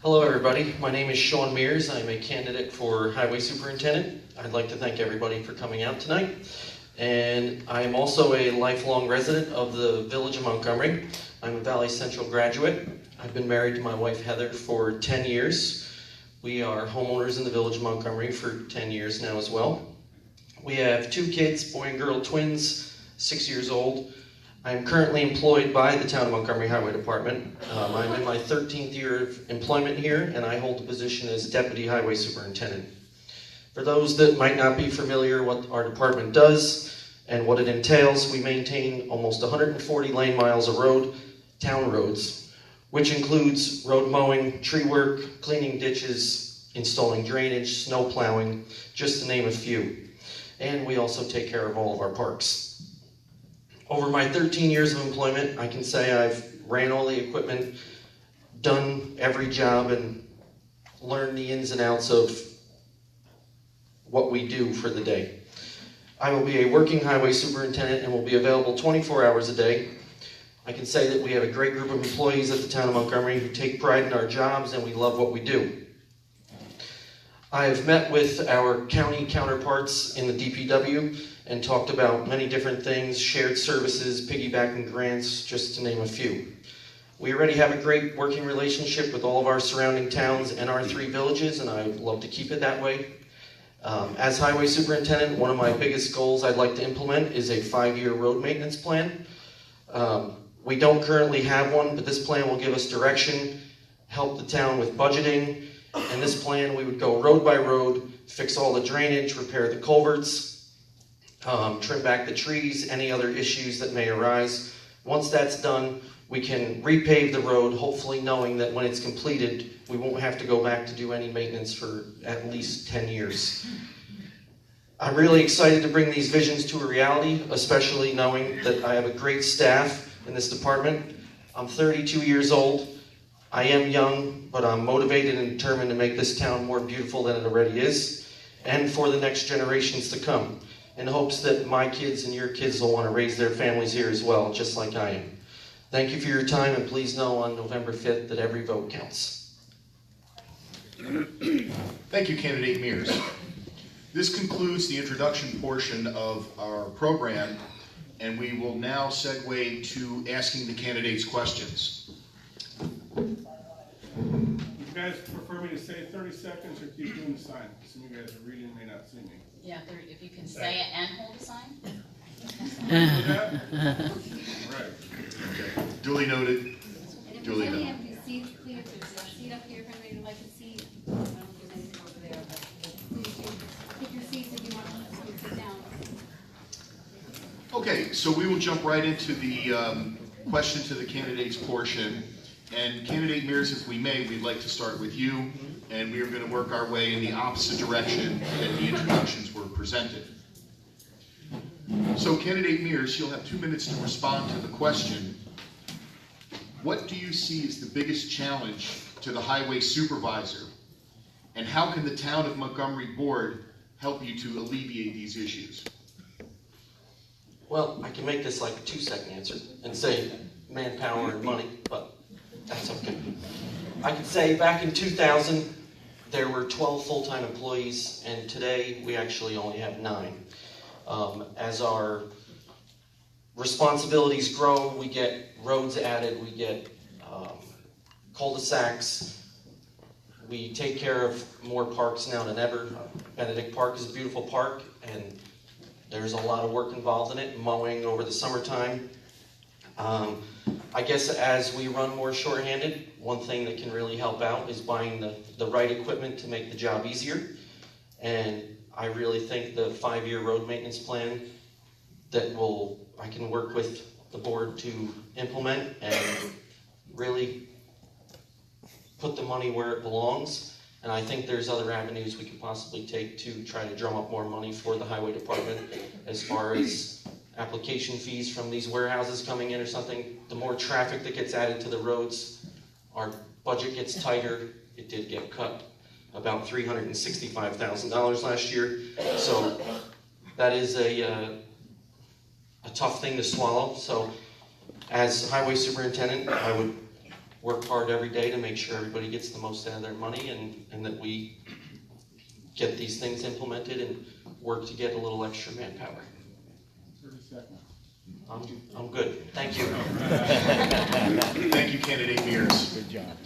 Hello everybody, my name is Sean Mears. I'm a candidate for Highway Superintendent. I'd like to thank everybody for coming out tonight. And I am also a lifelong resident of the Village of Montgomery. I'm a Valley Central graduate. I've been married to my wife Heather for 10 years. We are homeowners in the Village of Montgomery for 10 years now as well. We have 2 kids, boy and girl twins, 6 years old. I am currently employed by the Town of Montgomery Highway Department. I'm in my 13th year of employment here, and I hold the position as Deputy Highway Superintendent. For those that might not be familiar what our department does and what it entails, we maintain almost 140 lane miles of road, town roads, which includes road mowing, tree work, cleaning ditches, installing drainage, snow plowing, just to name a few. And we also take care of all of our parks. Over my 13 years of employment, I can say I've ran all the equipment, done every job, and learned the ins and outs of what we do for the day. I will be a working highway superintendent and will be available 24 hours a day. I can say that we have a great group of employees at the Town of Montgomery who take pride in our jobs, and we love what we do. I have met with our county counterparts in the DPW and talked about many different things, shared services, piggybacking grants, just to name a few. We already have a great working relationship with all of our surrounding towns and our 3 villages, and I would love to keep it that way. As highway superintendent, one of my biggest goals I'd like to implement is a 5-year road maintenance plan. We don't currently have one, but this plan will give us direction, help the town with budgeting. In this plan, we would go road by road, fix all the drainage, repair the culverts, trim back the trees, any other issues that may arise. Once that's done, we can repave the road, hopefully knowing that when it's completed, we won't have to go back to do any maintenance for at least 10 years. I'm really excited to bring these visions to a reality, especially knowing that I have a great staff in this department. I'm 32 years old. I am young, but I'm motivated and determined to make this town more beautiful than it already is, and for the next generations to come, in hopes that my kids and your kids will want to raise their families here as well, just like I am. Thank you for your time, and please know on November 5th that every vote counts.
Thank you, Candidate Mears. This concludes the introduction portion of our program, and we will now segue to asking the candidates questions.
You guys prefer me to say 30 seconds or keep doing the sign? Some of you guys are reading may not see me.
Yeah, if you can say it and hold the sign.
Right.
Okay. Duly noted. Duly noted.
Have your seats clear, there's a seat up here if anybody would like a seat. I don't know if there's anything over there, but please do pick your seats if you want to sit down.
Okay, so we will jump right into the question to the candidates portion. And Candidate Mears, if we may, we'd like to start with you, and we are going to work our way in the opposite direction that the introductions were presented. So Candidate Mears, you'll have 2 minutes to respond to the question. What do you see as the biggest challenge to the highway supervisor, and how can the Town of Montgomery Board help you to alleviate these issues?
Well, I can make this like a 2-second answer and say manpower and money, but that's okay. I can say back in 2000, there were 12 full-time employees, and today we actually only have 9. As our responsibilities grow, we get roads added, we get cul-de-sacs, we take care of more parks now than ever. Benedict Park is a beautiful park, and there's a lot of work involved in it, mowing over the summertime. I guess as we run more shorthanded, one thing that can really help out is buying the right equipment to make the job easier. And I really think the 5-year road maintenance plan that I can work with the board to implement and really put the money where it belongs. And I think there's other avenues we could possibly take to try to drum up more money for the highway department, as far as application fees from these warehouses coming in or something. The more traffic that gets added to the roads, our budget gets tighter. It did get cut about $365,000 last year. So that is a tough thing to swallow. So as highway superintendent, I would work hard every day to make sure everybody gets the most out of their money, and that we get these things implemented and work to get a little extra manpower.
30 seconds.
I'm good. Thank you.
Thank you, Candidate Mears.
Good job.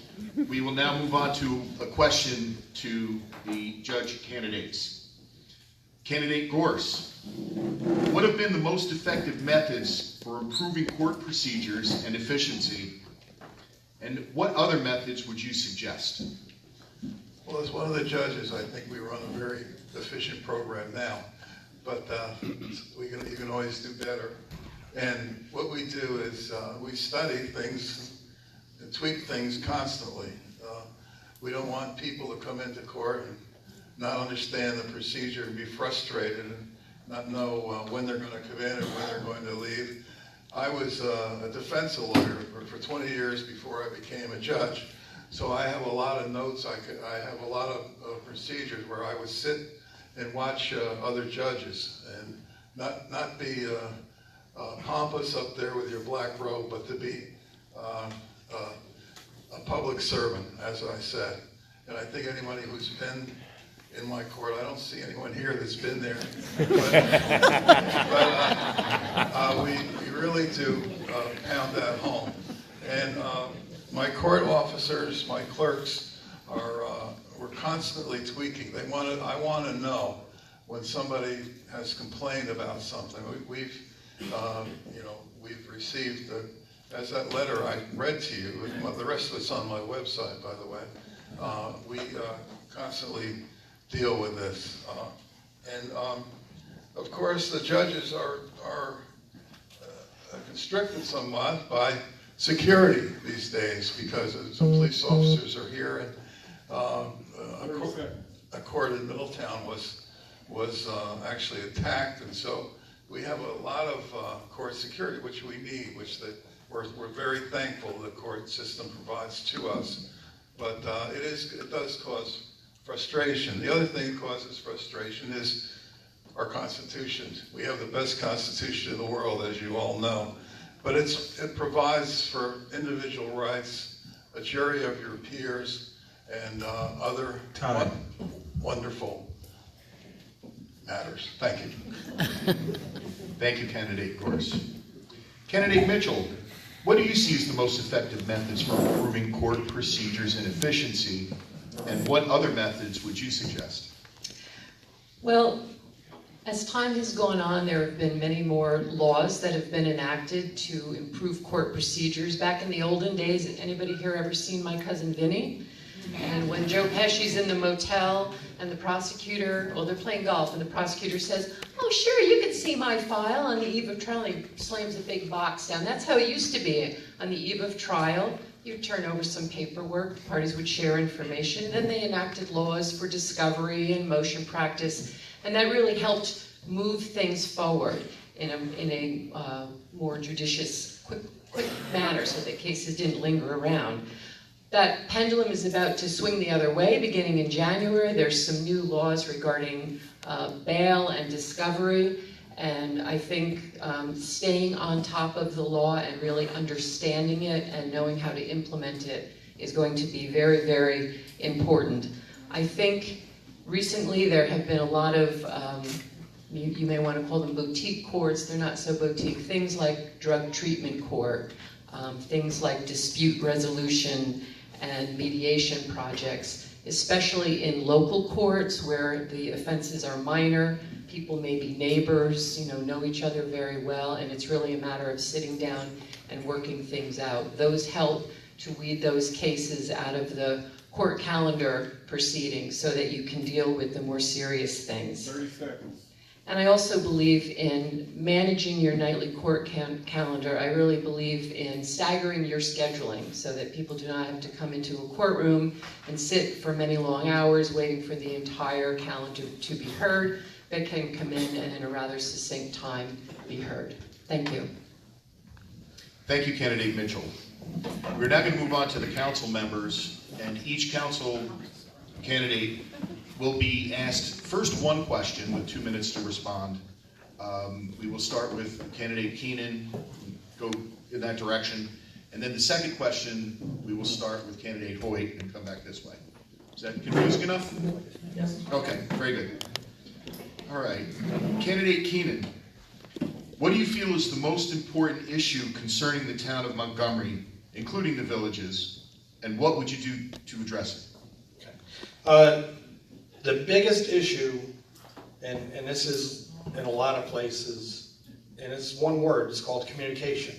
We will now move on to a question to the judge candidates. Candidate Gorse, what have been the most effective methods for improving court procedures and efficiency, and what other methods would you suggest?
Well, as one of the judges, I think we run a very efficient program now, but you can always do better. And what we do is we study things and tweak things constantly. We don't want people to come into court and not understand the procedure and be frustrated and not know when they're going to come in and when they're going to leave. I was a defense lawyer for 20 years before I became a judge, so I have a lot of notes. I have a lot of procedures where I would sit and watch other judges and not be pompous up there with your black robe, but to be a public servant, as I said. And I think anybody who's been in my court, I don't see anyone here that's been there, but we really do pound that home. And my court officers, my clerks, we're constantly tweaking. I want to know when somebody has complained about something. We've received, as that letter I read to you, the rest of it's on my website, by the way. We constantly deal with this. And of course, the judges are constricted somewhat by security these days, because some police officers are here, and a court in Middletown was actually attacked, and so we have a lot of court security, which we need, we're very thankful the court system provides to us. But it does cause frustration. The other thing that causes frustration is our Constitution. We have the best Constitution in the world, as you all know. But it provides for individual rights, a jury of your peers, and other wonderful matters. Thank you.
Thank you, Candidate Gorse. Candidate Mitchell, what do you see as the most effective methods for improving court procedures and efficiency, and what other methods would you suggest?
Well, as time has gone on, there have been many more laws that have been enacted to improve court procedures. Back in the olden days, anybody here ever seen My Cousin Vinny? And when Joe Pesci's in the motel and the prosecutor, well, they're playing golf, and the prosecutor says, "Oh, sure, you can see my file on the eve of trial." He slams a big box down. That's how it used to be. On the eve of trial, you'd turn over some paperwork, the parties would share information, and then they enacted laws for discovery and motion practice, and that really helped move things forward in a more judicious, quick manner, so that cases didn't linger around. That pendulum is about to swing the other way. Beginning in January, there's some new laws regarding bail and discovery, And I think staying on top of the law and really understanding it and knowing how to implement it is going to be very, very important. I think recently there have been a lot of, you may want to call them boutique courts, they're not so boutique, things like drug treatment court, things like dispute resolution and mediation projects, especially in local courts where the offenses are minor. People may be neighbors, know each other very well, and it's really a matter of sitting down and working things out. Those help to weed those cases out of the court calendar proceedings so that you can deal with the more serious things.
30 seconds.
And I also believe in managing your nightly court calendar. I really believe in staggering your scheduling so that people do not have to come into a courtroom and sit for many long hours waiting for the entire calendar to be heard, but can come in and in a rather succinct time be heard. Thank you.
Thank you, Candidate Mitchell. We're now going to move on to the council members, and each council candidate will be asked first one question with 2 minutes to respond. We will start with Candidate Keenan, go in that direction, and then the second question, we will start with Candidate Hoyt and come back this way. Is that confusing enough?
Yes.
Okay, very good. All right, Candidate Keenan, what do you feel is the most important issue concerning the town of Montgomery, including the villages, and what would you do to address it?
Okay. The biggest issue, and this is in a lot of places, and it's one word, it's called communication.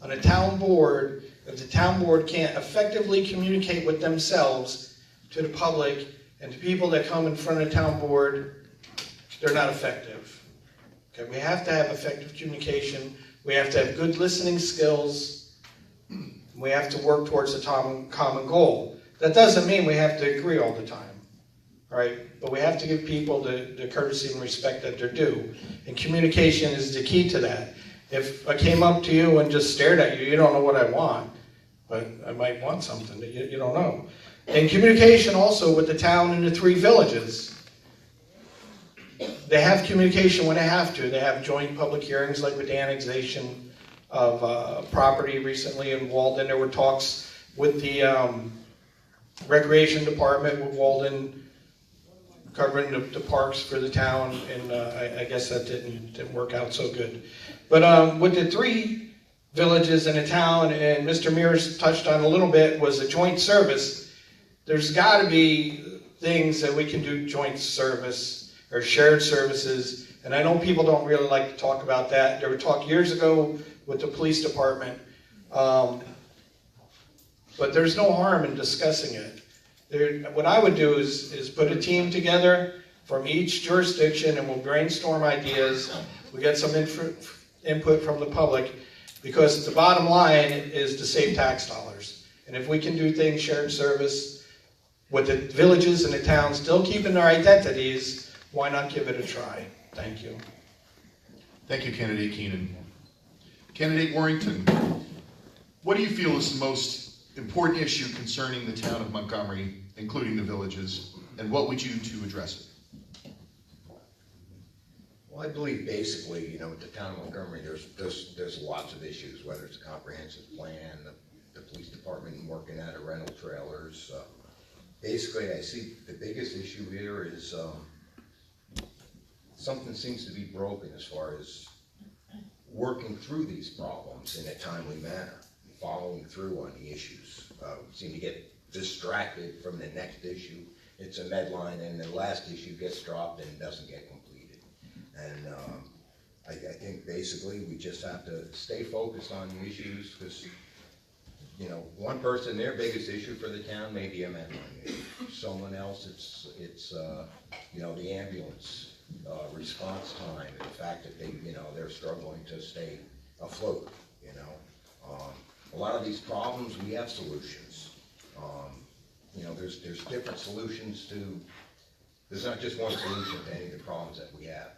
On a town board, if the town board can't effectively communicate with themselves to the public and to people that come in front of the town board, they're not effective. Okay, we have to have effective communication. We have to have good listening skills. We have to work towards a common goal. That doesn't mean we have to agree all the time. Right? But we have to give people the courtesy and respect that they're due. And communication is the key to that. If I came up to you and just stared at you, you don't know what I want, but I might want something that you don't know. And communication also with the town and the 3 villages. They have communication when they have to. They have joint public hearings like with the annexation of property recently in Walden. There were talks with the Recreation Department with Walden covering the parks for the town, and I guess that didn't work out so good. But with the 3 villages in the town, and Mr. Mears touched on a little bit, was a joint service. There's got to be things that we can do joint service or shared services, and I know people don't really like to talk about that. There were talk years ago with the police department, but there's no harm in discussing it. What I would do is put a team together from each jurisdiction, and we'll brainstorm ideas. We get some input from the public, because the bottom line is to save tax dollars. And if we can do things, shared service, with the villages and the towns still keeping their identities, why not give it a try? Thank you.
Thank you, Candidate Keenan. Candidate Warrington, what do you feel is the most important issue concerning the town of Montgomery, including the villages, and what would you do to address it?
Well, I believe basically, with the town of Montgomery, there's lots of issues, whether it's a comprehensive plan, the police department working out of rental trailers. Basically, I see the biggest issue here is something seems to be broken as far as working through these problems in a timely manner, following through on the issues. Seem to get distracted from the next issue. It's a medline, and the last issue gets dropped and doesn't get completed. And I think basically we just have to stay focused on the issues, because one person, their biggest issue for the town may be a medline issue. Someone else, it's the ambulance response time, and the fact that they're struggling to stay afloat. A lot of these problems, we have solutions. There's different solutions to. There's not just one solution to any of the problems that we have,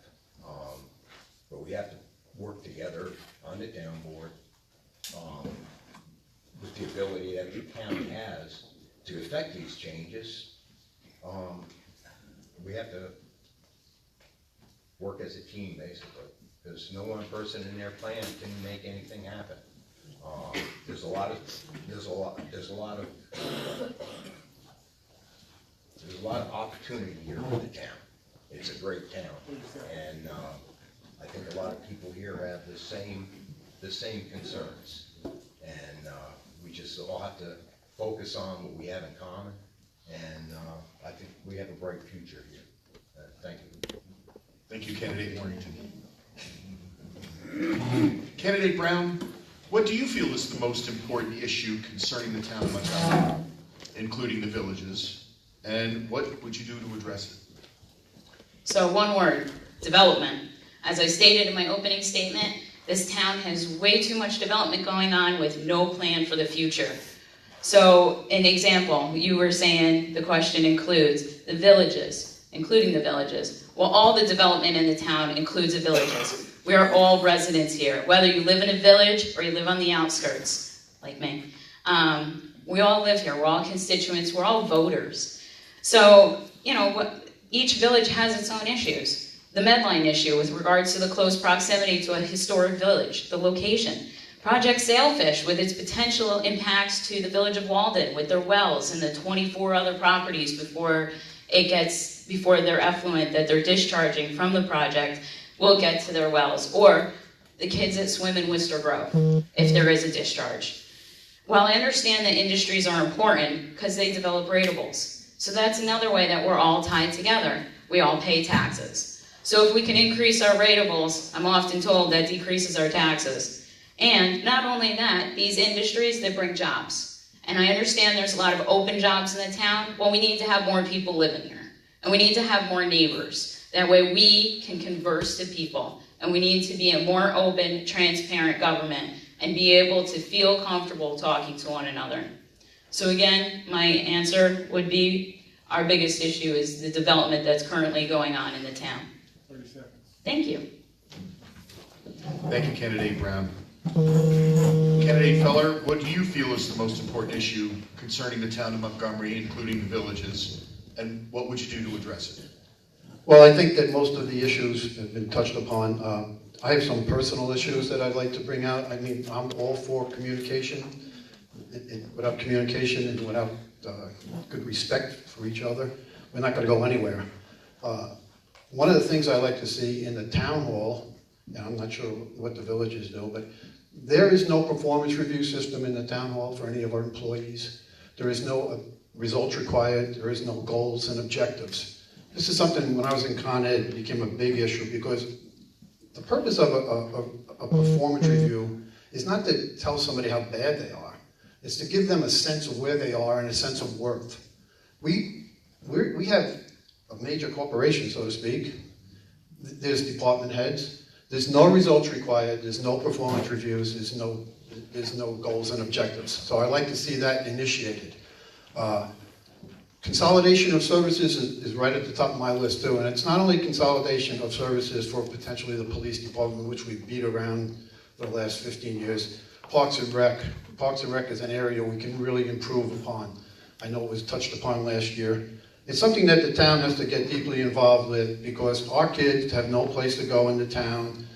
but we have to work together on the town board with the ability that the county has to effect these changes. We have to work as a team, basically. because no one person in their plan can make anything happen. There's a lot of opportunity here for the town. It's a great town, and I think a lot of people here have the same concerns, and we just all have to focus on what we have in common, and I think we have a bright future here. Thank you.
Thank you, Candidate Warrington. Candidate Brown, what do you feel is the most important issue concerning the town of Montgomery, including the villages, and what would you do to address it?
So one word, development. As I stated in my opening statement, this town has way too much development going on with no plan for the future. So an example, you were saying the question includes the villages, including the villages. Well, all the development in the town includes the villages. We are all residents here, whether you live in a village or you live on the outskirts, like me. We all live here, we're all constituents, we're all voters. So, each village has its own issues. The Medline issue with regards to the close proximity to a historic village, the location. Project Sailfish with its potential impacts to the village of Walden with their wells and the 24 other properties before their effluent that they're discharging from the project will get to their wells. Or the kids that swim in Worcester Grove, if there is a discharge. While I understand that industries are important because they develop ratables. So that's another way that we're all tied together. We all pay taxes. So if we can increase our ratables, I'm often told that decreases our taxes. And not only that, these industries, they bring jobs. And I understand there's a lot of open jobs in the town. Well, we need to have more people living here. And we need to have more neighbors. That way we can converse to people. And we need to be a more open, transparent government and be able to feel comfortable talking to one another. So again, my answer would be our biggest issue is the development that's currently going on in the town.
30 seconds.
Thank you.
Thank you, Candidate Brown. Candidate Feller, what do you feel is the most important issue concerning the town of Montgomery, including the villages, and what would you do to address it?
Well, I think that most of the issues have been touched upon. I have some personal issues that I'd like to bring out. I mean, I'm all for communication. Without communication and without good respect for each other, we're not going to go anywhere. One of the things I like to see in the town hall, and I'm not sure what the villages do, but there is no performance review system in the town hall for any of our employees. There is no results required. There is no goals and objectives. This is something, when I was in Con Ed, became a big issue because the purpose of a performance review is not to tell somebody how bad they are. It's to give them a sense of where they are and a sense of worth. We have a major corporation, so to speak. There's department heads. There's no results required. There's no performance reviews. There's no goals and objectives. So I'd like to see that initiated. Consolidation of services is right at the top of my list too, and it's not only consolidation of services for potentially the police department, which we've beat around for the last 15 years. Parks and Rec. Parks and Rec is an area we can really improve upon. I know it was touched upon last year. It's something that the town has to get deeply involved with because our kids have no place to go in the town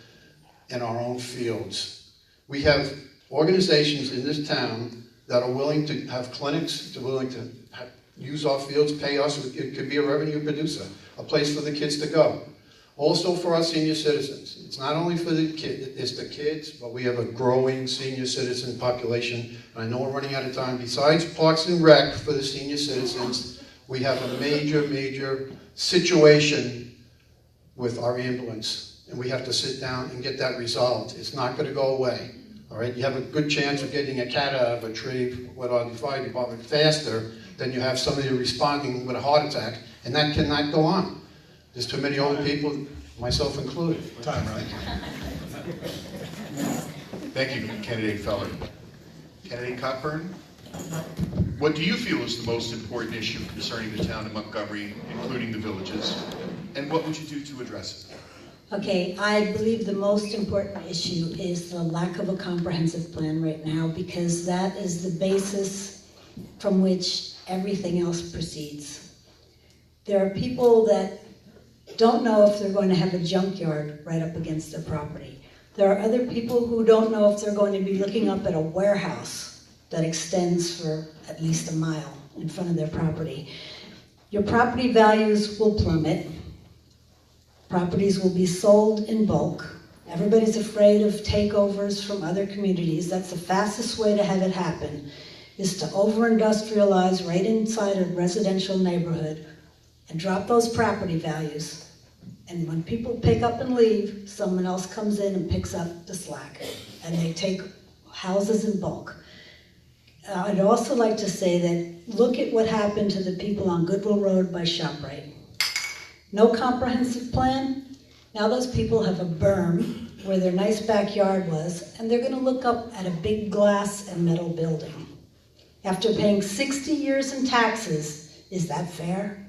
in our own fields. We have organizations in this town that are willing to have clinics, willing to use our fields, pay us. It could be a revenue producer, a place for the kids to go. Also for our senior citizens. It's not only for the kids, it's the kids, but we have a growing senior citizen population. And I know we're running out of time. Besides Parks and Rec for the senior citizens, we have a major situation with our ambulance. And we have to sit down and get that resolved. It's not going to go away. All right, you have a good chance of getting a cat out of a tree with our fire department faster than you have somebody responding with a heart attack, and that cannot go on. There's too many old people, myself included.
Time, right? Thank you, Candidate Feller. Candidate Cockburn, what do you feel is the most important issue concerning the town of Montgomery, including the villages, and what would you do to address it?
Okay, I believe the most important issue is the lack of a comprehensive plan right now because that is the basis from which everything else proceeds. There are people that don't know if they're going to have a junkyard right up against their property. There are other people who don't know if they're going to be looking up at a warehouse that extends for at least a mile in front of their property. Your property values will plummet. Properties will be sold in bulk. Everybody's afraid of takeovers from other communities. That's the fastest way to have it happen, is to over-industrialize right inside a residential neighborhood and drop those property values. And when people pick up and leave, someone else comes in and picks up the slack, and they take houses in bulk. I'd also like to say that look at what happened to the people on Goodwill Road by ShopRite. No comprehensive plan. Now those people have a berm where their nice backyard was, and they're going to look up at a big glass and metal building. After paying 60 years in taxes, is that fair?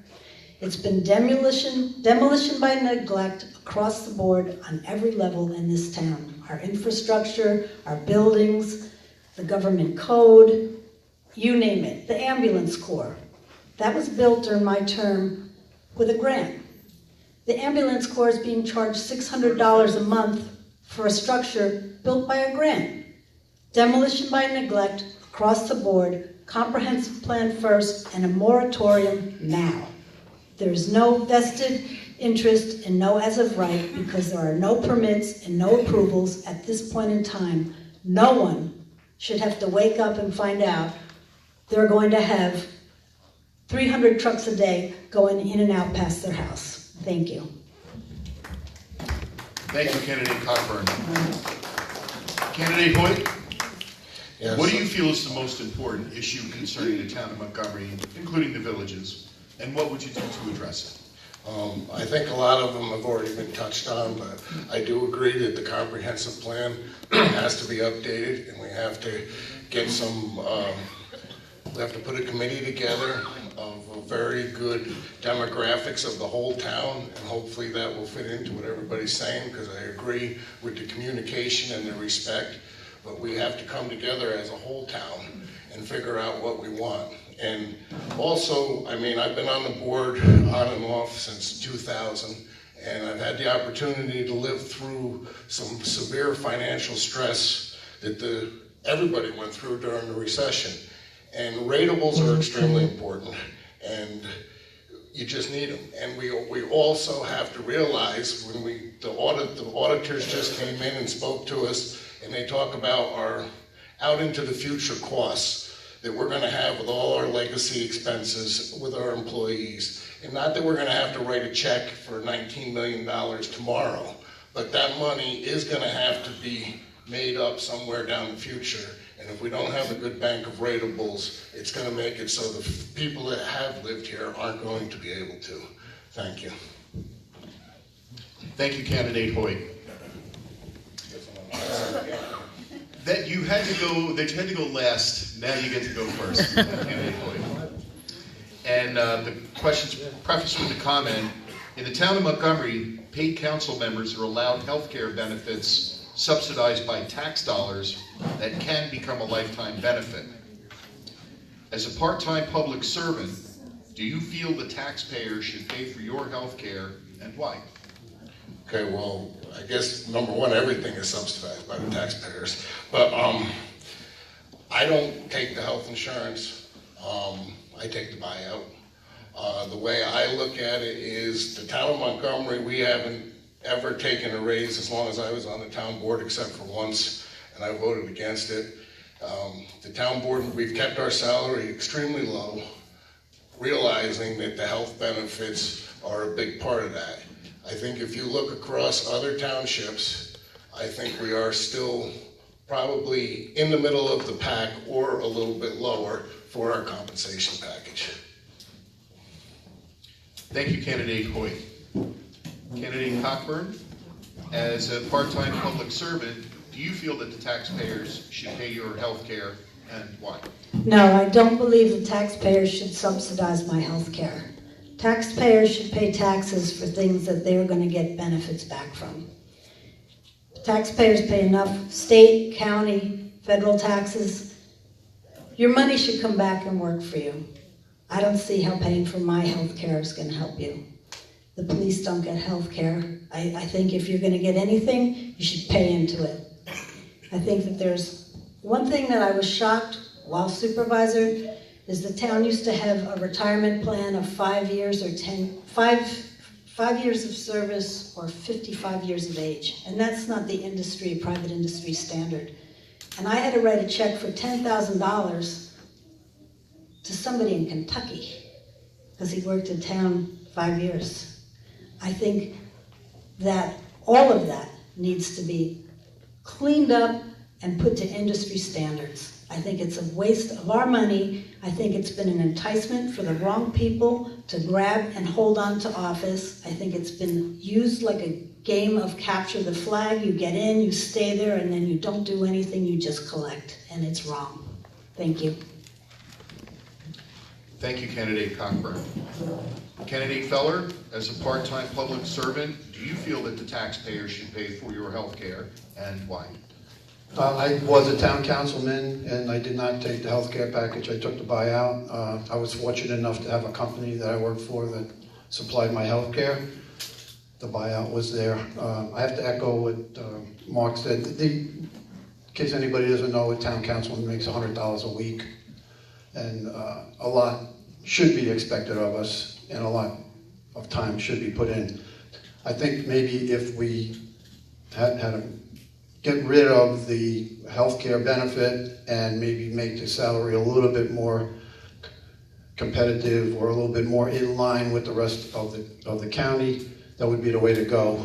It's been demolition by neglect across the board on every level in this town. Our infrastructure, our buildings, the government code, you name it. The ambulance corps. That was built during my term with a grant. The ambulance corps is being charged $600 a month for a structure built by a grant. Demolition by neglect across the board, comprehensive plan first, and a moratorium now. There is no vested interest and no as of right because there are no permits and no approvals at this point in time. No one should have to wake up and find out they're going to have 300 trucks a day going in and out past their house. Thank you.
Thank you, Candidate Cockburn. Candidate Hoyt?
Yes.
What do you feel is the most important issue concerning the town of Montgomery, including the villages, and what would you do to address it?
I think a lot of them have already been touched on, but I do agree that the comprehensive plan has to be updated, and we have to get some, we have to put a committee together of a very good demographics of the whole town, and hopefully that will fit into what everybody's saying, because I agree with the communication and the respect, but we have to come together as a whole town and figure out what we want. And also, I mean, I've been on the board on and off since 2000, and I've had the opportunity to live through some severe financial stress that everybody went through during the recession. And ratables are extremely important, and you just need them. And we also have to realize when the auditors just came in and spoke to us, and they talk about our out into the future costs that we're going to have with all our legacy expenses with our employees. And not that we're going to have to write a check for $19 million tomorrow, but that money is going to have to be made up somewhere down the future. And if we don't have a good bank of ratables, it's going to make it so the people that have lived here aren't going to be able to. Thank you.
Thank you, Candidate Hoyt. That you had to go last, now you get to go first, Candidate Hoyt. And the question's prefaced with the comment, in the town of Montgomery, paid council members are allowed health care benefits subsidized by tax dollars that can become a lifetime benefit. As a part-time public servant, do you feel the taxpayers should pay for your health care, and why?
Okay, well, I guess number one, everything is subsidized by the taxpayers. But I don't take the health insurance. I take the buyout. The way I look at it is the town of Montgomery, we haven't ever taken a raise as long as I was on the town board, except for once, and I voted against it. The town board, we've kept our salary extremely low, realizing that the health benefits are a big part of that. I think if you look across other townships, I think we are still probably in the middle of the pack or a little bit lower for our compensation package.
Thank you, Candidate Hoyt. Candidate Cockburn, as a part-time public servant, do you feel that the taxpayers should pay your health care, and why?
No, I don't believe the taxpayers should subsidize my health care. Taxpayers should pay taxes for things that they're going to get benefits back from. Taxpayers pay enough state, county, federal taxes. Your money should come back and work for you. I don't see how paying for my health care is going to help you. the police don't get health care. I think if you're going to get anything, you should pay into it. I think that there's one thing that I was shocked while supervisor is the town used to have a retirement plan of 5 years or 5 years of service or 55 years of age. And that's not the industry, private industry standard. And I had to write a check for $10,000 to somebody in Kentucky because he worked in town 5 years. I think that all of that needs to be cleaned up and put to industry standards. I think it's a waste of our money. I think it's been an enticement for the wrong people to grab and hold on to office. I think it's been used like a game of capture the flag. You get in, you stay there, and then you don't do anything, you just collect, and it's wrong. Thank you.
Thank you, Candidate Cockburn. Candidate Feller, as a part-time public servant, do you feel that the taxpayer should pay for your health care, and why?
I was a town councilman, and I did not take the health care package. I took the buyout. I was fortunate enough to have a company that I worked for that supplied my health care. The buyout was there. I have to echo what Mark said. In case anybody doesn't know, a town councilman makes $100 a week, and a lot should be expected of us, and a lot of time should be put in. I think maybe if we had a get rid of the health care benefit and maybe make the salary a little bit more competitive or a little bit more in line with the rest of the county, that would be the way to go.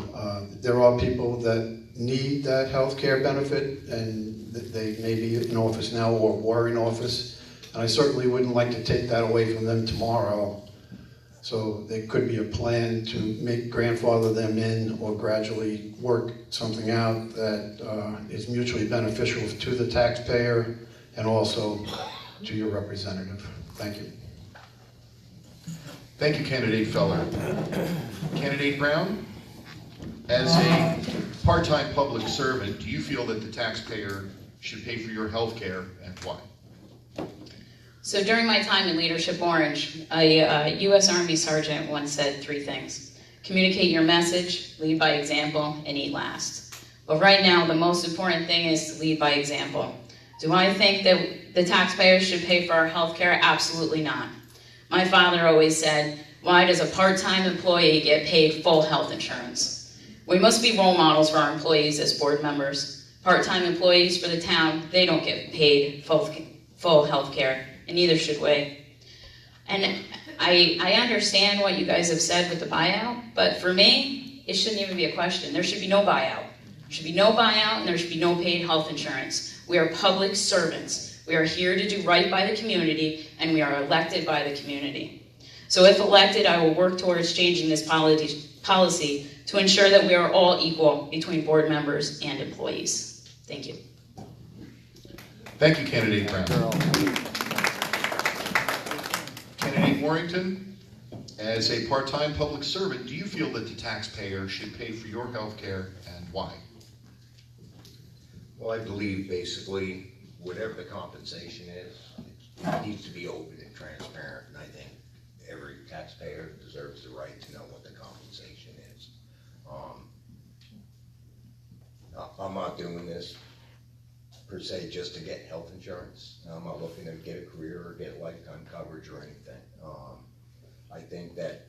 There are people that need that health care benefit, and they may be in office now or were in office, and I certainly wouldn't like to take that away from them tomorrow. So there could be a plan to make grandfather them in or gradually work something out that is mutually beneficial to the taxpayer and also to your representative. Thank you.
Thank you, Candidate Feller. Candidate Brown, as a part-time public servant, do you feel that the taxpayer should pay for your health care, and why?
So during my time in Leadership Orange, a U.S. Army sergeant once said 3 things. Communicate your message, lead by example, and eat last. But right now, the most important thing is to lead by example. Do I think that the taxpayers should pay for our health care? Absolutely not. My father always said, why does a part-time employee get paid full health insurance? We must be role models for our employees as board members. Part-time employees for the town, they don't get paid full health care, and neither should we. And I understand what you guys have said with the buyout, but for me, it shouldn't even be a question. There should be no buyout. There should be no buyout, and there should be no paid health insurance. We are public servants. We are here to do right by the community, and we are elected by the community. So if elected, I will work towards changing this policy to ensure that we are all equal between board members and employees. Thank you.
Thank you, Candidate Brown. Candidate Warrington, as a part-time public servant, do you feel that the taxpayer should pay for your health care, and why?
Well, I believe basically whatever the compensation is, it needs to be open and transparent, and I think every taxpayer deserves the right to know what the compensation is. I'm not doing this per se just to get health insurance. I'm not looking to get a career or get lifetime coverage or anything. I think that,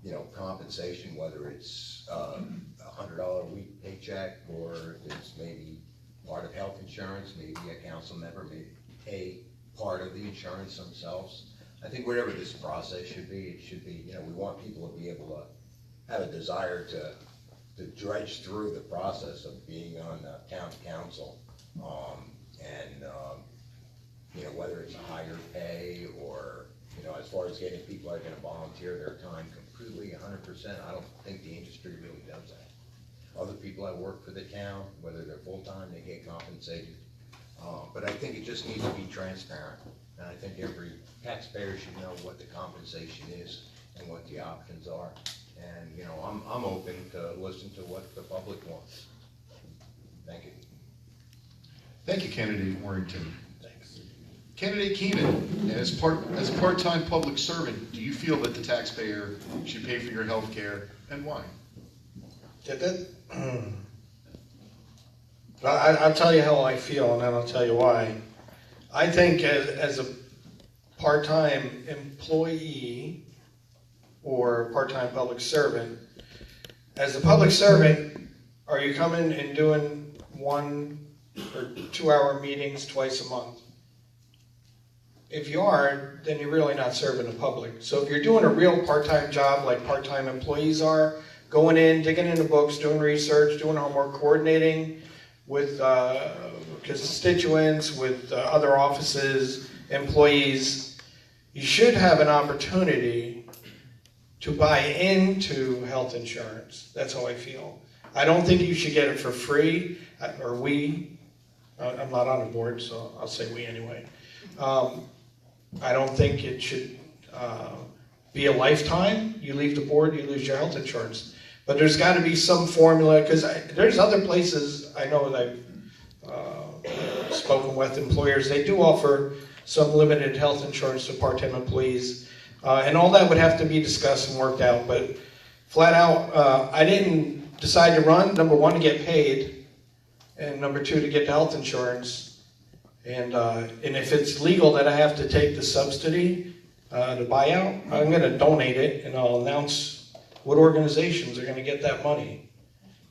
you know, compensation, whether it's a $100 a week paycheck or if it's maybe part of health insurance, maybe a council member may pay part of the insurance themselves. I think whatever this process should be, it should be, you know, we want people to be able to have a desire to dredge through the process of being on the county council. You know, whether it's a higher pay or, you know, as far as getting people that are going to volunteer their time completely 100%, I don't think the industry really does that. Other people that work for the town, whether they're full-time, they get compensated. But I think it just needs to be transparent. And I think every taxpayer should know what the compensation is and what the options are. And, you know, I'm open to listen to what the public wants. Thank you.
Thank you, Candidate Warrington.
Thanks.
Candidate Keenan, as a part-time public servant, do you feel that the taxpayer should pay for your health care, and why?
Get that? I'll tell you how I feel, and then I'll tell you why. I think as a part-time employee or part-time public servant, as a public servant, are you coming and doing 1 or 2 hour meetings twice a month? If you are, then you're really not serving the public. So if you're doing a real part-time job like part-time employees are, going in, digging into books, doing research, doing homework, coordinating with constituents, with other offices, employees, you should have an opportunity to buy into health insurance. That's how I feel. I don't think you should get it for free, or we. I'm not on the board, so I'll say we anyway. I don't think it should be a lifetime. You leave the board, you lose your health insurance. But there's got to be some formula, because there's other places I know that I've spoken with employers. They do offer some limited health insurance to part-time employees. And all that would have to be discussed and worked out. But flat out, I didn't decide to run, number one, to get paid, and number two, to get health insurance. And if it's legal that I have to take the subsidy to buy out, I'm going to donate it, and I'll announce what organizations are going to get that money.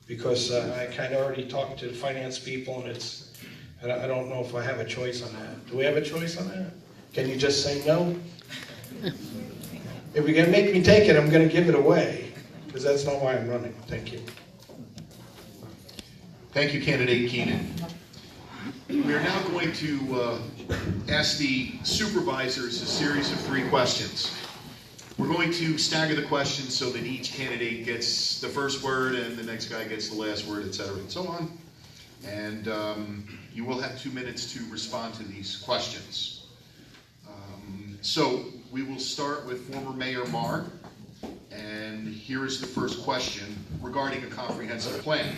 Because I kind of already talked to the finance people, and I don't know if I have a choice on that. Do we have a choice on that? Can you just say no? If you're going to make me take it, I'm going to give it away, because that's not why I'm running. Thank you.
Thank you, Candidate Keenan. We are now going to ask the supervisors a series of 3 questions. We're going to stagger the questions so that each candidate gets the first word and the next guy gets the last word, etc., and so on. And you will have 2 minutes to respond to these questions. So we will start with former Mayor Marr, and here is the first question regarding a comprehensive plan.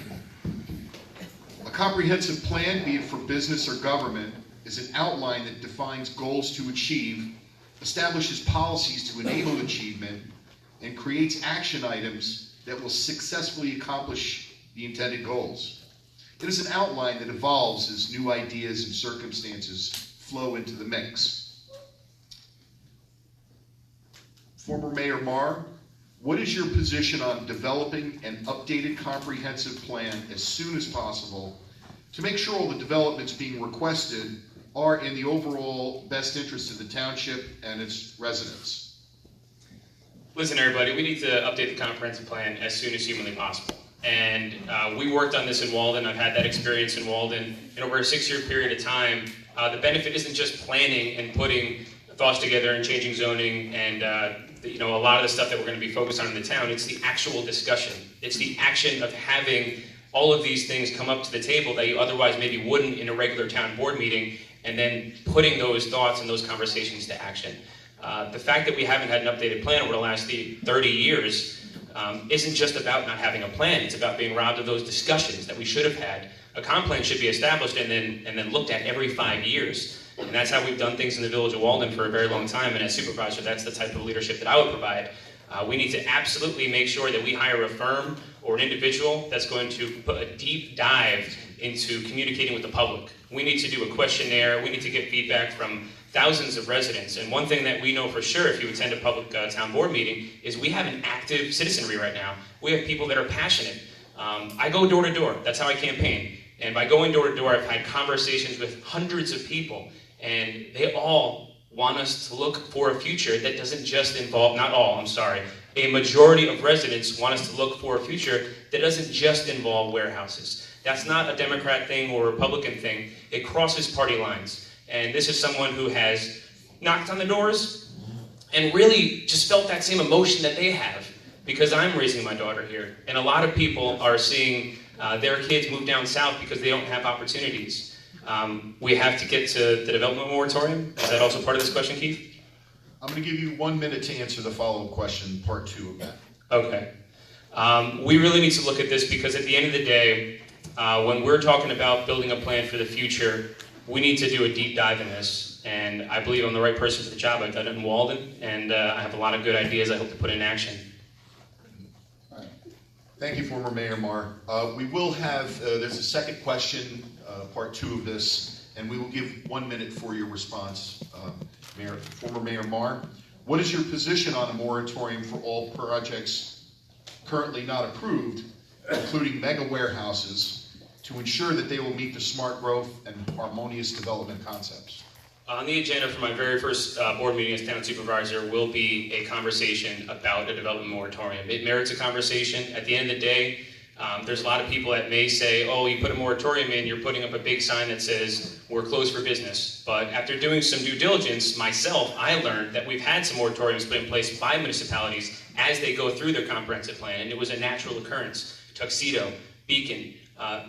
A comprehensive plan, be it for business or government, is an outline that defines goals to achieve, establishes policies to enable achievement, and creates action items that will successfully accomplish the intended goals. It is an outline that evolves as new ideas and circumstances flow into the mix. Former Mayor Marr, what is your position on developing an updated comprehensive plan as soon as possible to make sure all the developments being requested are in the overall best interest of the township and its residents?
Listen, everybody, we need to update the comprehensive plan as soon as humanly possible. And we worked on this in Walden. I've had that experience in Walden. And over a 6-year period of time, the benefit isn't just planning and putting thoughts together and changing zoning and a lot of the stuff that we're going to be focused on in the town. It's the actual discussion. It's the action of having all of these things come up to the table that you otherwise maybe wouldn't in a regular town board meeting, and then putting those thoughts and those conversations to action. The fact that we haven't had an updated plan over the last 30 years isn't just about not having a plan. It's about being robbed of those discussions that we should have had. A comp plan should be established and then looked at every 5 years. And that's how we've done things in the village of Walden for a very long time. And as supervisor, that's the type of leadership that I would provide. We need to absolutely make sure that we hire a firm or an individual that's going to put a deep dive into communicating with the public. We need to do a questionnaire. We need to get feedback from thousands of residents. And one thing that we know for sure, if you attend a public town board meeting, is we have an active citizenry right now. We have people that are passionate. I go door to door. That's how I campaign. And by going door to door, I've had conversations with hundreds of people. And they all want us to look for a future that doesn't just involve, not all, I'm sorry, a majority of residents want us to look for a future that doesn't just involve warehouses. That's not a Democrat thing or a Republican thing. It crosses party lines. And this is someone who has knocked on the doors and really just felt that same emotion that they have, because I'm raising my daughter here. And a lot of people are seeing their kids move down south because they don't have opportunities. We have to get to the development moratorium. Is that also part of this question, Keith?
I'm going to give you 1 minute to answer the follow-up question, part 2 of that.
Okay. We really need to look at this, because at the end of the day, when we're talking about building a plan for the future, we need to do a deep dive in this, and I believe I'm the right person for the job. I've done it in Walden, and I have a lot of good ideas I hope to put in action.
Thank you, former Mayor Marr. We will have, there's a second question, part 2 of this, and we will give 1 minute for your response. Former Mayor Marr, what is your position on a moratorium for all projects currently not approved, including mega warehouses, to ensure that they will meet the smart growth and harmonious development concepts?
On the agenda for my very first board meeting as town supervisor will be a conversation about a development moratorium. It merits a conversation. At the end of the day, there's a lot of people that may say, oh, you put a moratorium in, you're putting up a big sign that says we're closed for business. But after doing some due diligence myself, I learned that we've had some moratoriums put in place by municipalities as they go through their comprehensive plan, and it was a natural occurrence. Tuxedo, Beacon.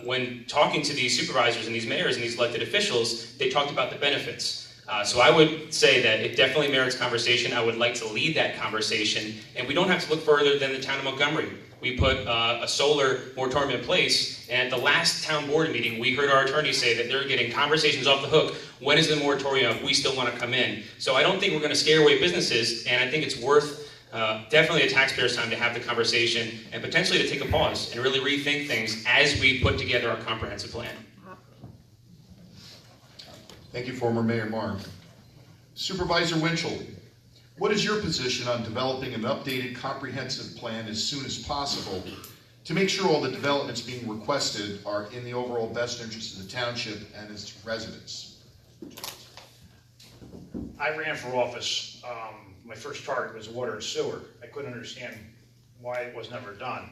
When talking to these supervisors and these mayors and these elected officials, they talked about the benefits. So I would say that it definitely merits conversation. I would like to lead that conversation, and we don't have to look further than the town of Montgomery. We put a solar moratorium in place, and at the last town board meeting, we heard our attorney say that they're getting conversations off the hook. When is the moratorium up? We still want to come in. So I don't think we're going to scare away businesses, and I think it's worth definitely a taxpayer's time to have the conversation and potentially to take a pause and really rethink things as we put together our comprehensive plan.
Thank you, former Mayor Marr. Supervisor Winchell, what is your position on developing an updated comprehensive plan as soon as possible to make sure all the developments being requested are in the overall best interest of the township and its residents?
I ran for office. My first target was water and sewer. I couldn't understand why it was never done.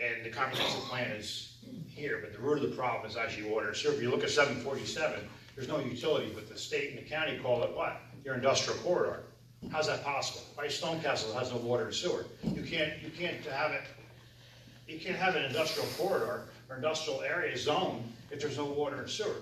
And the comprehensive plan is here, but the root of the problem is actually water and sewer. If you look at 747, there's no utility, but the state and the county call it what? Your industrial corridor. How's that possible? Why Stonecastle has no water and sewer? You can't have it. You can't have an industrial corridor or industrial area zone if there's no water and sewer.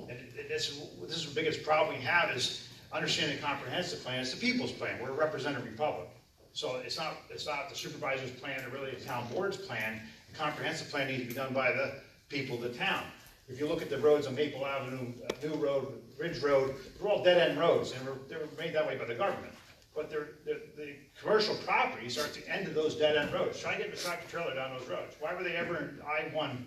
And this is the biggest problem we have is understanding the comprehensive plan. It's the people's plan. We're a representative republic. So it's not the supervisor's plan or really the town board's plan. The comprehensive plan needs to be done by the people of the town. If you look at the roads on Maple Avenue, New Road, Ridge Road, they're all dead-end roads, and they were made that way by the government. But the commercial properties are at the end of those dead-end roads. Try getting a tractor trailer down those roads. Why were they ever in I-1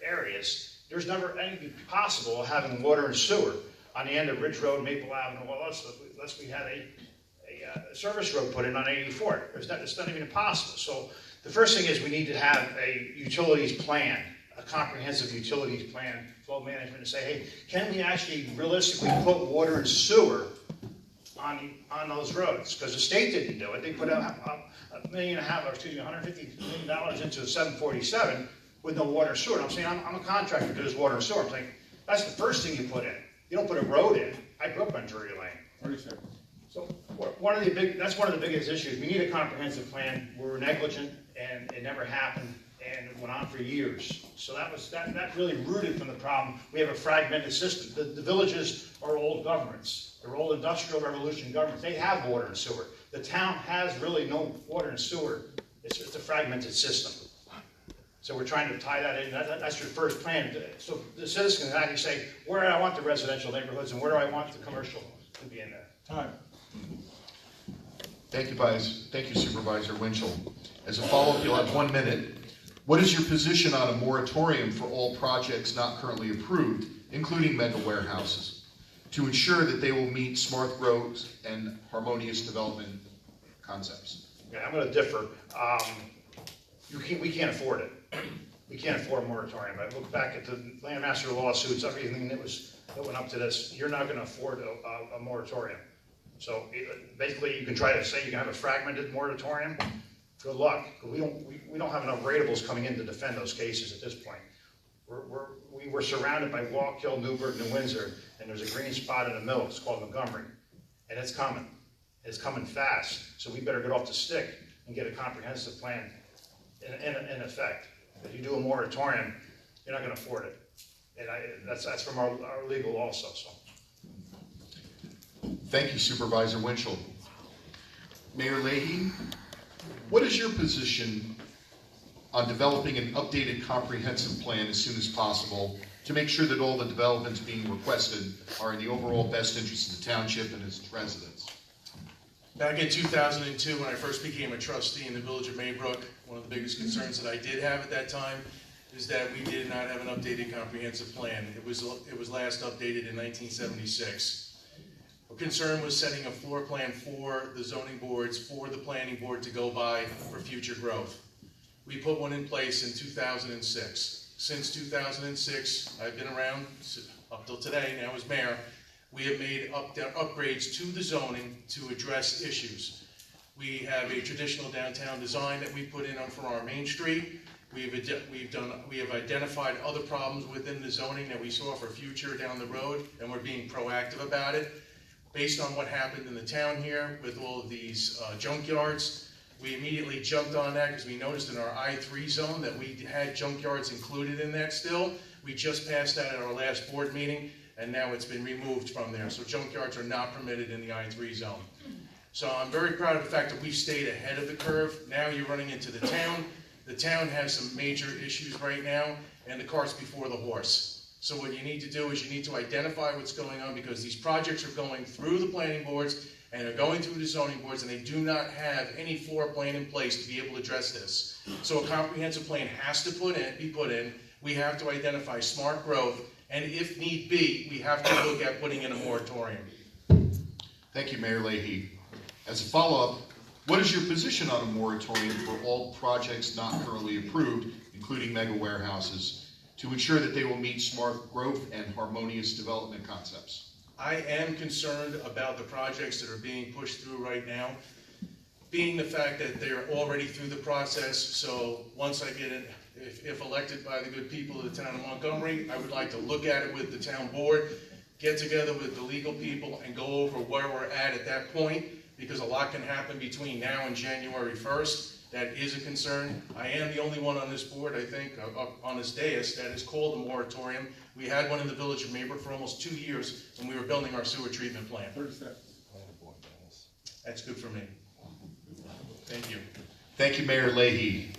areas? There's never anything possible having water and sewer on the end of Ridge Road, Maple Avenue, unless we had a service road put in on 84. It's not even possible. So the first thing is we need to have a utilities plan, a comprehensive utilities plan, flow management, to say, hey, can we actually realistically put water and sewer on those roads? Because the state didn't do it. They put $150 million into 747 with no water and sewer. And I'm saying, I'm a contractor who does water and sewer. I'm saying, that's the first thing you put in. You don't put a road in. I grew up on Drury Lane. So that's one of the biggest issues. We need a comprehensive plan. We were negligent, and it never happened. And it went on for years. So that really rooted from the problem. We have a fragmented system. The villages are old governments. They're old industrial revolution governments. They have water and sewer. The town has really no water and sewer. It's a fragmented system. So we're trying to tie that in. That's your first plan. So the citizens can actually say, where do I want the residential neighborhoods and where do I want the commercial to be in there?
Time. Thank you, Supervisor Winchell. As a follow-up, you'll have 1 minute. What is your position on a moratorium for all projects not currently approved, including mega warehouses, to ensure that they will meet smart growth and harmonious development concepts?
Yeah, I'm going to differ. We can't afford it. We can't afford a moratorium. I look back at the landmaster lawsuits, everything that went up to this. You're not going to afford a moratorium. So basically, you can try to say you can have a fragmented moratorium. Good luck. We don't have enough ratables coming in to defend those cases at this point. We were surrounded by Wallkill, Newburgh, New Windsor, and there's a green spot in the middle. It's called Montgomery, and it's coming. It's coming fast. So we better get off the stick and get a comprehensive plan in effect. If you do a moratorium, you're not going to afford it, and that's from our legal also. So.
Thank you, Supervisor Winchell. Mayor Leahy, what is your position on developing an updated comprehensive plan as soon as possible to make sure that all the developments being requested are in the overall best interest of the township and its residents?
Back in 2002, when I first became a trustee in the Village of Maybrook, one of the biggest concerns that I did have at that time is that we did not have an updated comprehensive plan. It was last updated in 1976. A concern was setting a floor plan for the zoning boards, for the planning board to go by for future growth. We put one in place in 2006. Since 2006, I've been around up till today, now as mayor. We have made upgrades to the zoning to address issues. We have a traditional downtown design that we put in for our main street. We have identified other problems within the zoning that we saw for future down the road, and we're being proactive about it. Based on what happened in the town here with all of these junkyards, we immediately jumped on that because we noticed in our I3 zone that we had junkyards included in that still. We just passed that at our last board meeting, and now it's been removed from there. So junkyards are not permitted in the I3 zone. So I'm very proud of the fact that we've stayed ahead of the curve. Now you're running into the town. The town has some major issues right now, and the cart's before the horse. So what you need to do is you need to identify what's going on, because these projects are going through the planning boards and are going through the zoning boards, and they do not have any floor plan in place to be able to address this. So a comprehensive plan has to be put in. We have to identify smart growth, and if need be, we have to look at putting in a moratorium.
Thank you, Mayor Leahy. As a follow-up, what is your position on a moratorium for all projects not currently approved, including mega warehouses, to ensure that they will meet smart growth and harmonious development concepts?
I am concerned about the projects that are being pushed through right now, being the fact that they're already through the process. So once I get it, if elected by the good people of the town of Montgomery, I would like to look at it with the town board, get together with the legal people, and go over where we're at that point, because a lot can happen between now and January 1st. That is a concern. I am the only one on this board, I think, up on this dais that is called a moratorium. We had one in the Village of Maybrook for almost 2 years when we were building our sewer treatment plant. That's good for me. Thank you.
Thank you, Mayor Leahy.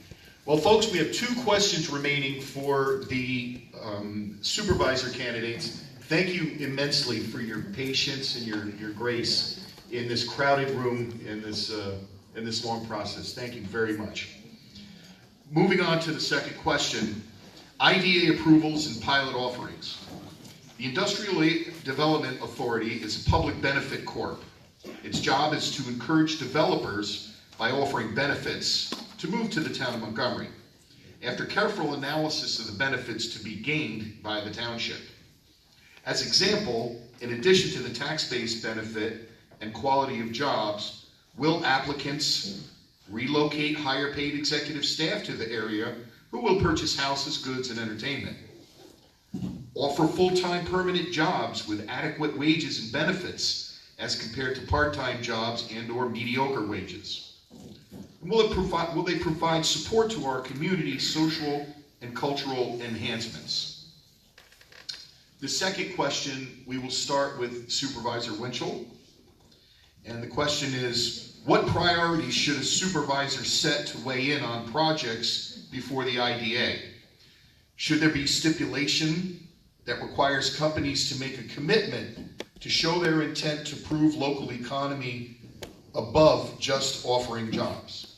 Well, folks, we have 2 questions remaining for the supervisor candidates. Thank you immensely for your patience and your grace in this crowded room, in this long process. Thank you very much. Moving on to the second question, IDA approvals and pilot offerings. The Industrial Development Authority is a public benefit corp. Its job is to encourage developers by offering benefits to move to the town of Montgomery, after careful analysis of the benefits to be gained by the township. As example, in addition to the tax-based benefit and quality of jobs, will applicants relocate higher paid executive staff to the area who will purchase houses, goods, and entertainment? Offer full-time permanent jobs with adequate wages and benefits as compared to part-time jobs and/or mediocre wages? And will they provide support to our community's social and cultural enhancements? The second question, we will start with Supervisor Winchell. And the question is, what priorities should a supervisor set to weigh in on projects before the IDA? Should there be stipulation that requires companies to make a commitment to show their intent to prove local economy above just offering jobs?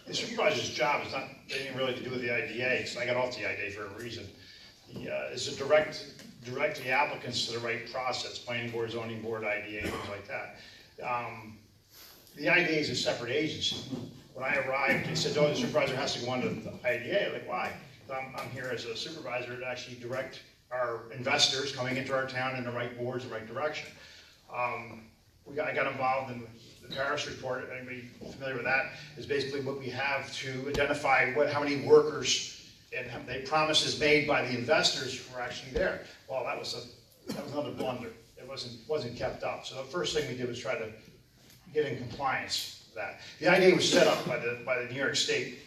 The supervisor's job is not anything really to do with the IDA, because I got off the IDA for a reason. Is to direct the applicants to the right process, planning board, zoning board, IDA, things like that. The IDA is a separate agency. When I arrived, they said, oh, the supervisor has to go on to the IDA. I'm like, why? I'm here as a supervisor to actually direct our investors coming into our town in the right boards, the right direction. I got involved in the Paris report. Anybody familiar with that? Is basically what we have to identify how many workers and the promises made by the investors who were actually there. Well, that was another blunder. It wasn't kept up. So the first thing we did was try to get in compliance with that. The IDA was set up by the New York State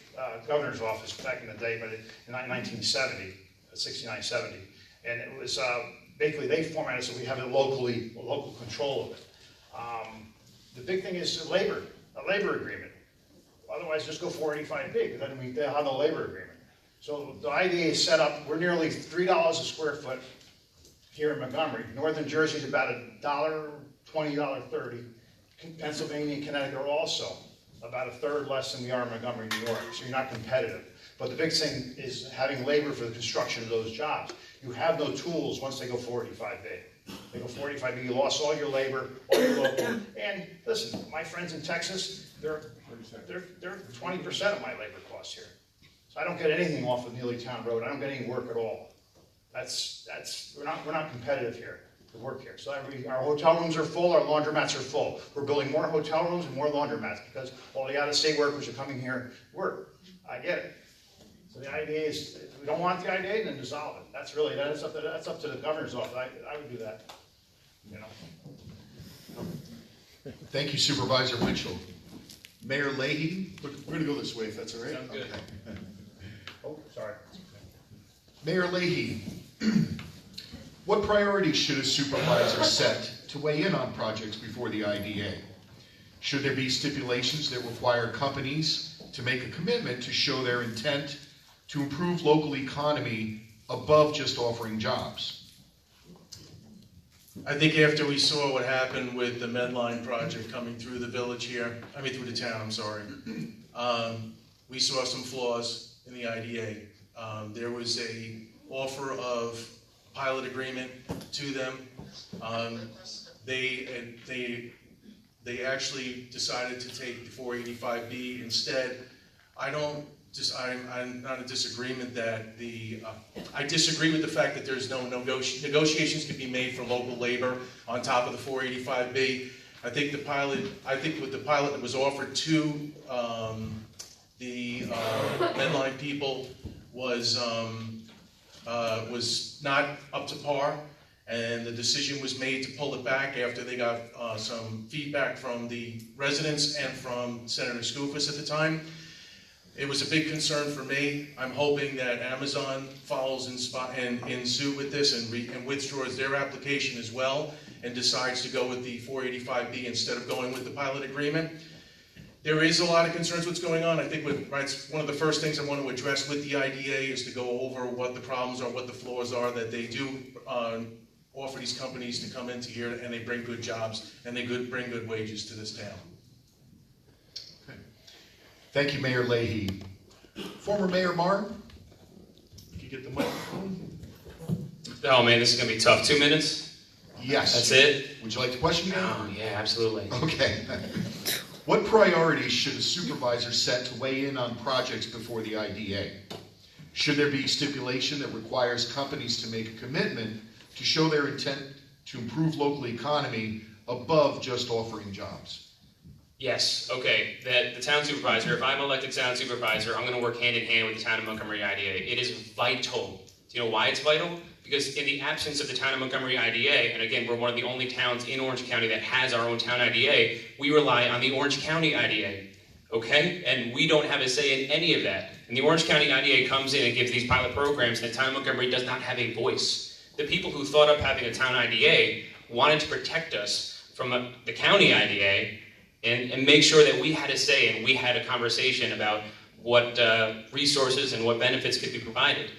Governor's Office back in the day, in 1970, 69, 70, and it was basically they formatted so we have local control of it. The big thing is a labor agreement. Otherwise, just go 485B, because then they'll have no labor agreement. So the IDA is set up, we're nearly $3 a square foot here in Montgomery. Northern Jersey's about $1.20, $1.30. Pennsylvania and Connecticut are also about a third less than we are in Montgomery, New York, so you're not competitive. But the big thing is having labor for the construction of those jobs. You have no tools once they go 485B. They go 485B, you lost all your labor, all your local. And listen, my friends in Texas, they're 20% of my labor costs here. So I don't get anything off of Neelytown Road. I don't get any work at all. We're not competitive here to work here. So our hotel rooms are full, our laundromats are full. We're building more hotel rooms and more laundromats because all the out-of-state workers are coming here to work. I get it. So the IDA is, if we don't want the IDA, then dissolve it. That's up to the governor's office. I would do that. You know.
Thank you, Supervisor Mitchell. Mayor Leahy, we're going to go this way if that's all right.
Sounds good.
Okay.
Oh, sorry.
Mayor Leahy, what priorities should a supervisor set to weigh in on projects before the IDA? Should there be stipulations that require companies to make a commitment to show their intent to improve local economy above just offering jobs?
I think after we saw what happened with the Medline project coming through the village here, through the town, I'm sorry, we saw some flaws in the IDA. There was a offer of pilot agreement to them. They actually decided to take the 485B instead. I'm not in disagreement that I disagree with the fact that there's no negotiations can be made for local labor on top of the 485B. I think with the pilot that was offered to the Medline people was not up to par, and the decision was made to pull it back after they got some feedback from the residents and from Senator Skoufis at the time. It was a big concern for me. I'm hoping that Amazon follows in suit with this and withdraws their application as well and decides to go with the 485B instead of going with the pilot agreement. There is a lot of concerns what's going on. I think one of the first things I want to address with the IDA is to go over what the problems are, what the flaws are, that they do offer these companies to come into here and they bring good jobs and they bring good wages to this town.
Okay. Thank you, Mayor Leahy. Former Mayor Marr, if you get the microphone.
Oh man, this is gonna be tough. 2 minutes?
Yes.
That's it?
Would you like the question again?
Oh, yeah, absolutely.
Okay. What priorities should a supervisor set to weigh in on projects before the IDA? Should there be stipulation that requires companies to make a commitment to show their intent to improve local economy above just offering jobs?
Yes, okay. The town supervisor, if I'm elected town supervisor, I'm going to work hand in hand with the town of Montgomery IDA. It is vital. Do you know why it's vital? Because in the absence of the town of Montgomery IDA, and again, we're one of the only towns in Orange County that has our own town IDA, we rely on the Orange County IDA, okay? And we don't have a say in any of that. And the Orange County IDA comes in and gives these pilot programs, and the town of Montgomery does not have a voice. The people who thought up having a town IDA wanted to protect us from the county IDA and make sure that we had a say and we had a conversation about what resources and what benefits could be provided.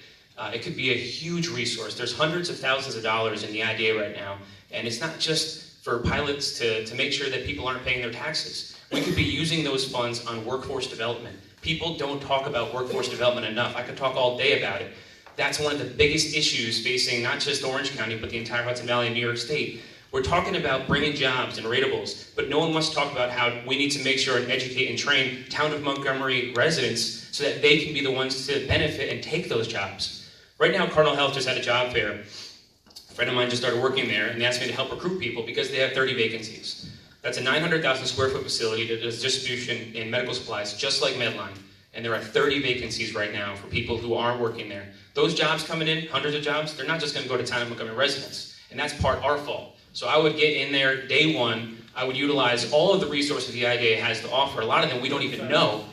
It could be a huge resource. There's hundreds of thousands of dollars in the IDA right now, and it's not just for pilots to make sure that people aren't paying their taxes. We could be using those funds on workforce development. People don't talk about workforce development enough. I could talk all day about it. That's one of the biggest issues facing not just Orange County, but the entire Hudson Valley and New York State. We're talking about bringing jobs and ratables, but no one wants to talk about how we need to make sure and educate and train town of Montgomery residents so that they can be the ones to benefit and take those jobs. Right now, Cardinal Health just had a job fair. A friend of mine just started working there, and they asked me to help recruit people because they have 30 vacancies. That's a 900,000 square foot facility that does distribution in medical supplies, just like Medline. And there are 30 vacancies right now for people who are working there. Those jobs coming in, hundreds of jobs, they're not just going to go to town of Montgomery residents. And that's part our fault. So I would get in there day one. I would utilize all of the resources the IDA has to offer. A lot of them we don't even know.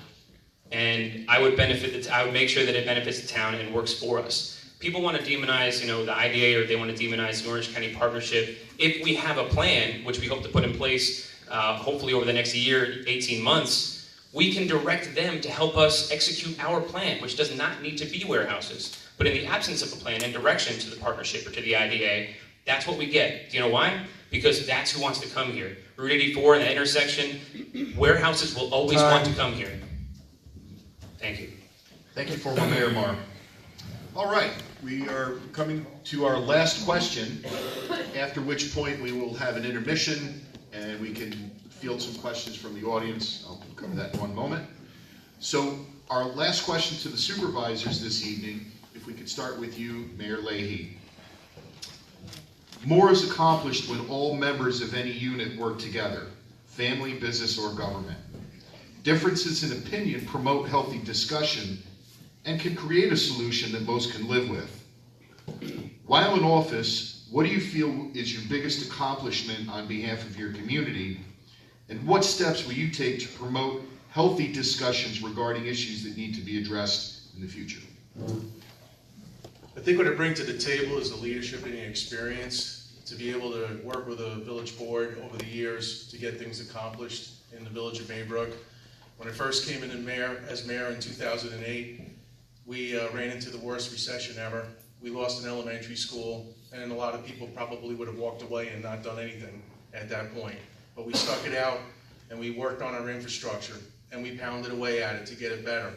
And I would I would make sure that it benefits the town and works for us. People want to demonize, the IDA, or they want to demonize the Orange County Partnership. If we have a plan, which we hope to put in place, hopefully over the next year, 18 months, we can direct them to help us execute our plan, which does not need to be warehouses. But in the absence of a plan and direction to the partnership or to the IDA, that's what we get. Do you know why? Because that's who wants to come here. Route 84 and that intersection, warehouses will always want to come here. Thank you.
Thank you, former Mayor Marr. All right, we are coming to our last question, after which point we will have an intermission and we can field some questions from the audience. I'll cover that in one moment. So our last question to the supervisors this evening, if we could start with you, Mayor Leahy. More is accomplished when all members of any unit work together, family, business, or government. Differences in opinion promote healthy discussion and can create a solution that most can live with. While in office, what do you feel is your biggest accomplishment on behalf of your community? And what steps will you take to promote healthy discussions regarding issues that need to be addressed in the future?
I think what I bring to the table is the leadership and the experience to be able to work with a village board over the years to get things accomplished in the village of Maybrook. When I first came in as mayor in 2008, we ran into the worst recession ever. We lost an elementary school, and a lot of people probably would have walked away and not done anything at that point. But we stuck it out, and we worked on our infrastructure, and we pounded away at it to get it better.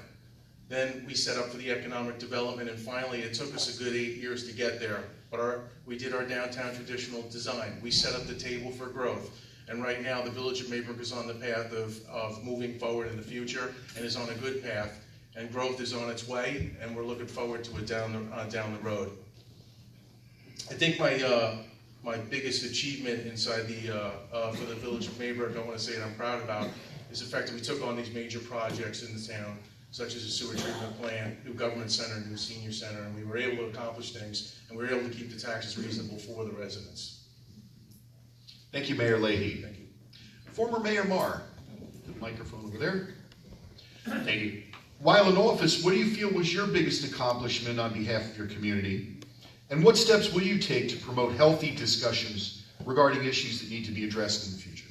Then we set up for the economic development, and finally it took us a good 8 years to get there. But we did our downtown traditional design. We set up the table for growth. And right now the village of Maybrook is on the path of moving forward in the future and is on a good path. And growth is on its way, and we're looking forward to it down the road. I think my biggest achievement inside for the village of Maybrook, I want to say that I'm proud about, is the fact that we took on these major projects in the town, such as a sewer treatment plant, new government center, new senior center, and we were able to accomplish things, and we were able to keep the taxes reasonable for the residents.
Thank you, Mayor Leahy. Thank you. Former Mayor Marr, the microphone over there.
Thank you.
While in office, what do you feel was your biggest accomplishment on behalf of your community? And what steps will you take to promote healthy discussions regarding issues that need to be addressed in the future?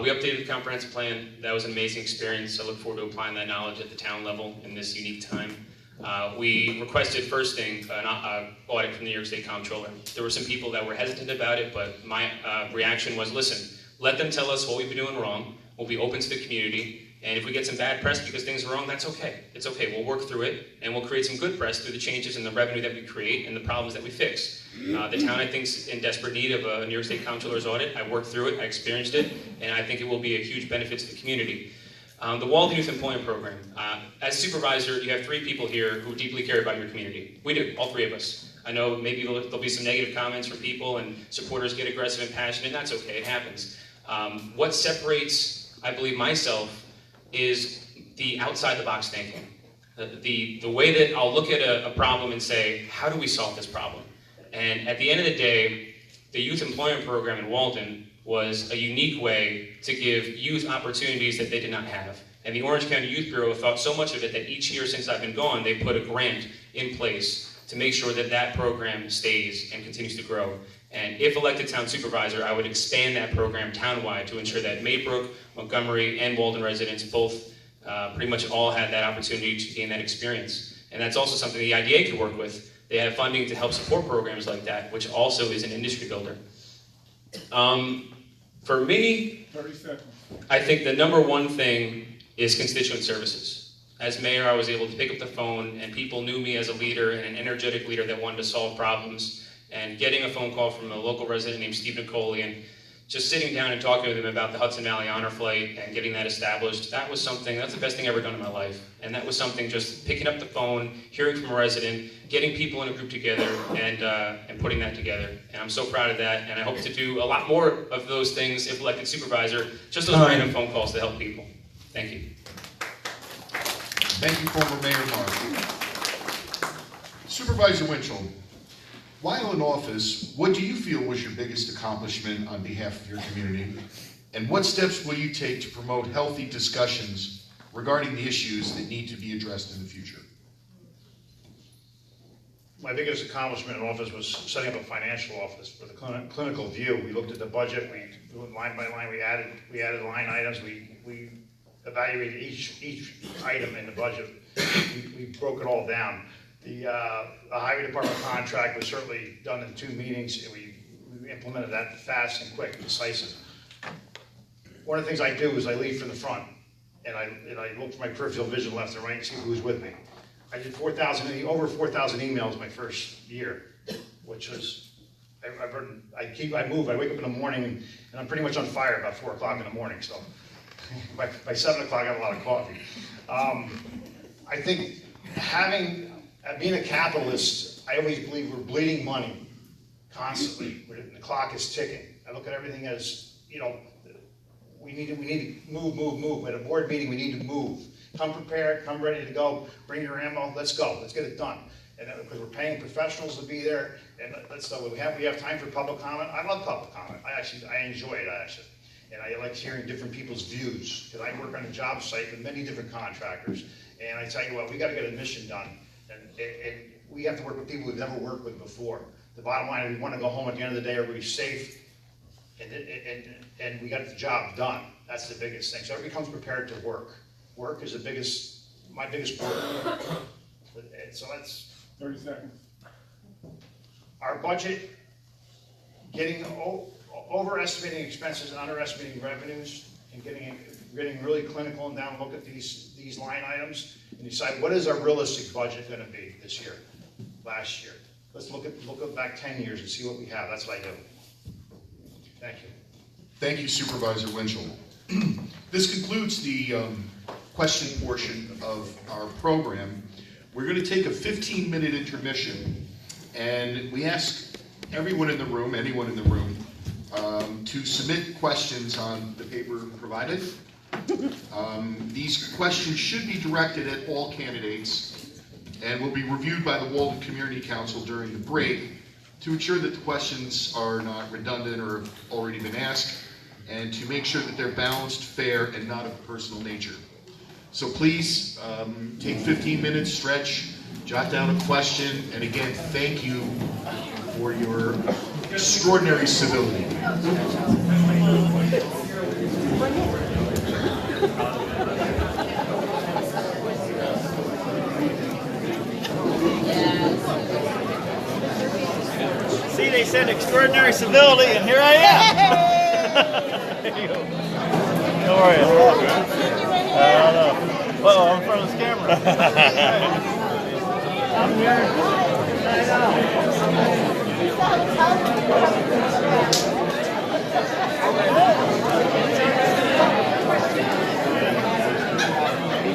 We updated the comprehensive plan. That was an amazing experience. I look forward to applying that knowledge at the town level in this unique time. We requested first thing an audit from the New York State Comptroller. There were some people that were hesitant about it, but my reaction was, listen, let them tell us what we've been doing wrong. We'll be open to the community. And if we get some bad press because things are wrong, that's okay. It's okay. We'll work through it, and we'll create some good press through the changes in the revenue that we create and the problems that we fix. The town, I think, is in desperate need of a New York State Comptroller's audit. I worked through it. I experienced it, and I think it will be a huge benefit to the community. The Walden Youth Employment Program. As supervisor, you have 3 people here who deeply care about your community. We do, all 3 of us. I know maybe there'll be some negative comments from people, and supporters get aggressive and passionate, and that's okay. It happens. What separates, I believe, myself is the outside-the-box thinking. The way that I'll look at a problem and say, how do we solve this problem? And at the end of the day, the Youth Employment Program in Walden was a unique way to give youth opportunities that they did not have. And the Orange County Youth Bureau thought so much of it that each year since I've been gone, they put a grant in place to make sure that that program stays and continues to grow. And if elected town supervisor, I would expand that program townwide to ensure that Maybrook, Montgomery, and Walden residents both pretty much all had that opportunity to gain that experience. And that's also something the IDA could work with. They have funding to help support programs like that, which also is an industry builder. For me,
30 seconds.
I think the number one thing is constituent services. As mayor, I was able to pick up the phone, and people knew me as a leader and an energetic leader that wanted to solve problems. And getting a phone call from a local resident named Steve Nicoli and just sitting down and talking with him about the Hudson Valley Honor Flight and getting that established, that's the best thing I've ever done in my life. And that was something, just picking up the phone, hearing from a resident, getting people in a group together, and putting that together. And I'm so proud of that, and I hope to do a lot more of those things if elected supervisor, just those random phone calls to help people. Thank you.
Thank you, former Mayor Marr. Supervisor Winchell, while in office, what do you feel was your biggest accomplishment on behalf of your community? And what steps will you take to promote healthy discussions regarding the issues that need to be addressed in the future?
My biggest accomplishment in office was setting up a financial office for the clinical view. We looked at the budget, we line by line, we added line items, we evaluated each item in the budget. We broke it all down. The highway department contract was certainly done in 2 meetings, and we implemented that fast and quick and decisive. One of the things I do is I lead from the front, and I look for my peripheral vision left and right and see who's with me. I did over 4,000 emails my first year, which was, I move, I wake up in the morning, and I'm pretty much on fire about 4 o'clock in the morning, so by 7 o'clock I have a lot of coffee. I think being a capitalist, I always believe we're bleeding money constantly. The clock is ticking. I look at everything as, we need to move. At a board meeting, we need to move. Come prepared, come ready to go, bring your ammo, let's go, let's get it done. And because we're paying professionals to be there, and let's go. We have time for public comment. I love public comment. I enjoy it, actually. And I like hearing different people's views, because I work on a job site with many different contractors. And I tell you what, we got to get a mission done. And we have to work with people we've never worked with before. The bottom line is we want to go home at the end of the day, everybody's safe, and we got the job done. That's the biggest thing. So everybody comes prepared to work. Work is my biggest word. So that's
30 seconds.
Our budget, overestimating expenses and underestimating revenues, and getting really clinical and down and look at these line items and decide what is our realistic budget going to be this year, last year. Let's look back 10 years and see what we have. That's what I do. Thank you.
Thank you, Supervisor Winchell. This concludes the question portion of our program. We're going to take a 15-minute intermission, and we ask everyone in the room, anyone in the room, to submit questions on the paper provided. These questions should be directed at all candidates and will be reviewed by the Walden Community Council during the break to ensure that the questions are not redundant or have already been asked, and to make sure that they're balanced, fair, and not of a personal nature. So please take 15 minutes, stretch, jot down a question, and again, thank you for your extraordinary civility.
See, they said extraordinary civility, and here I am. How are you? I don't know. Uh-oh, I'm in front of this camera. I'm here. I know.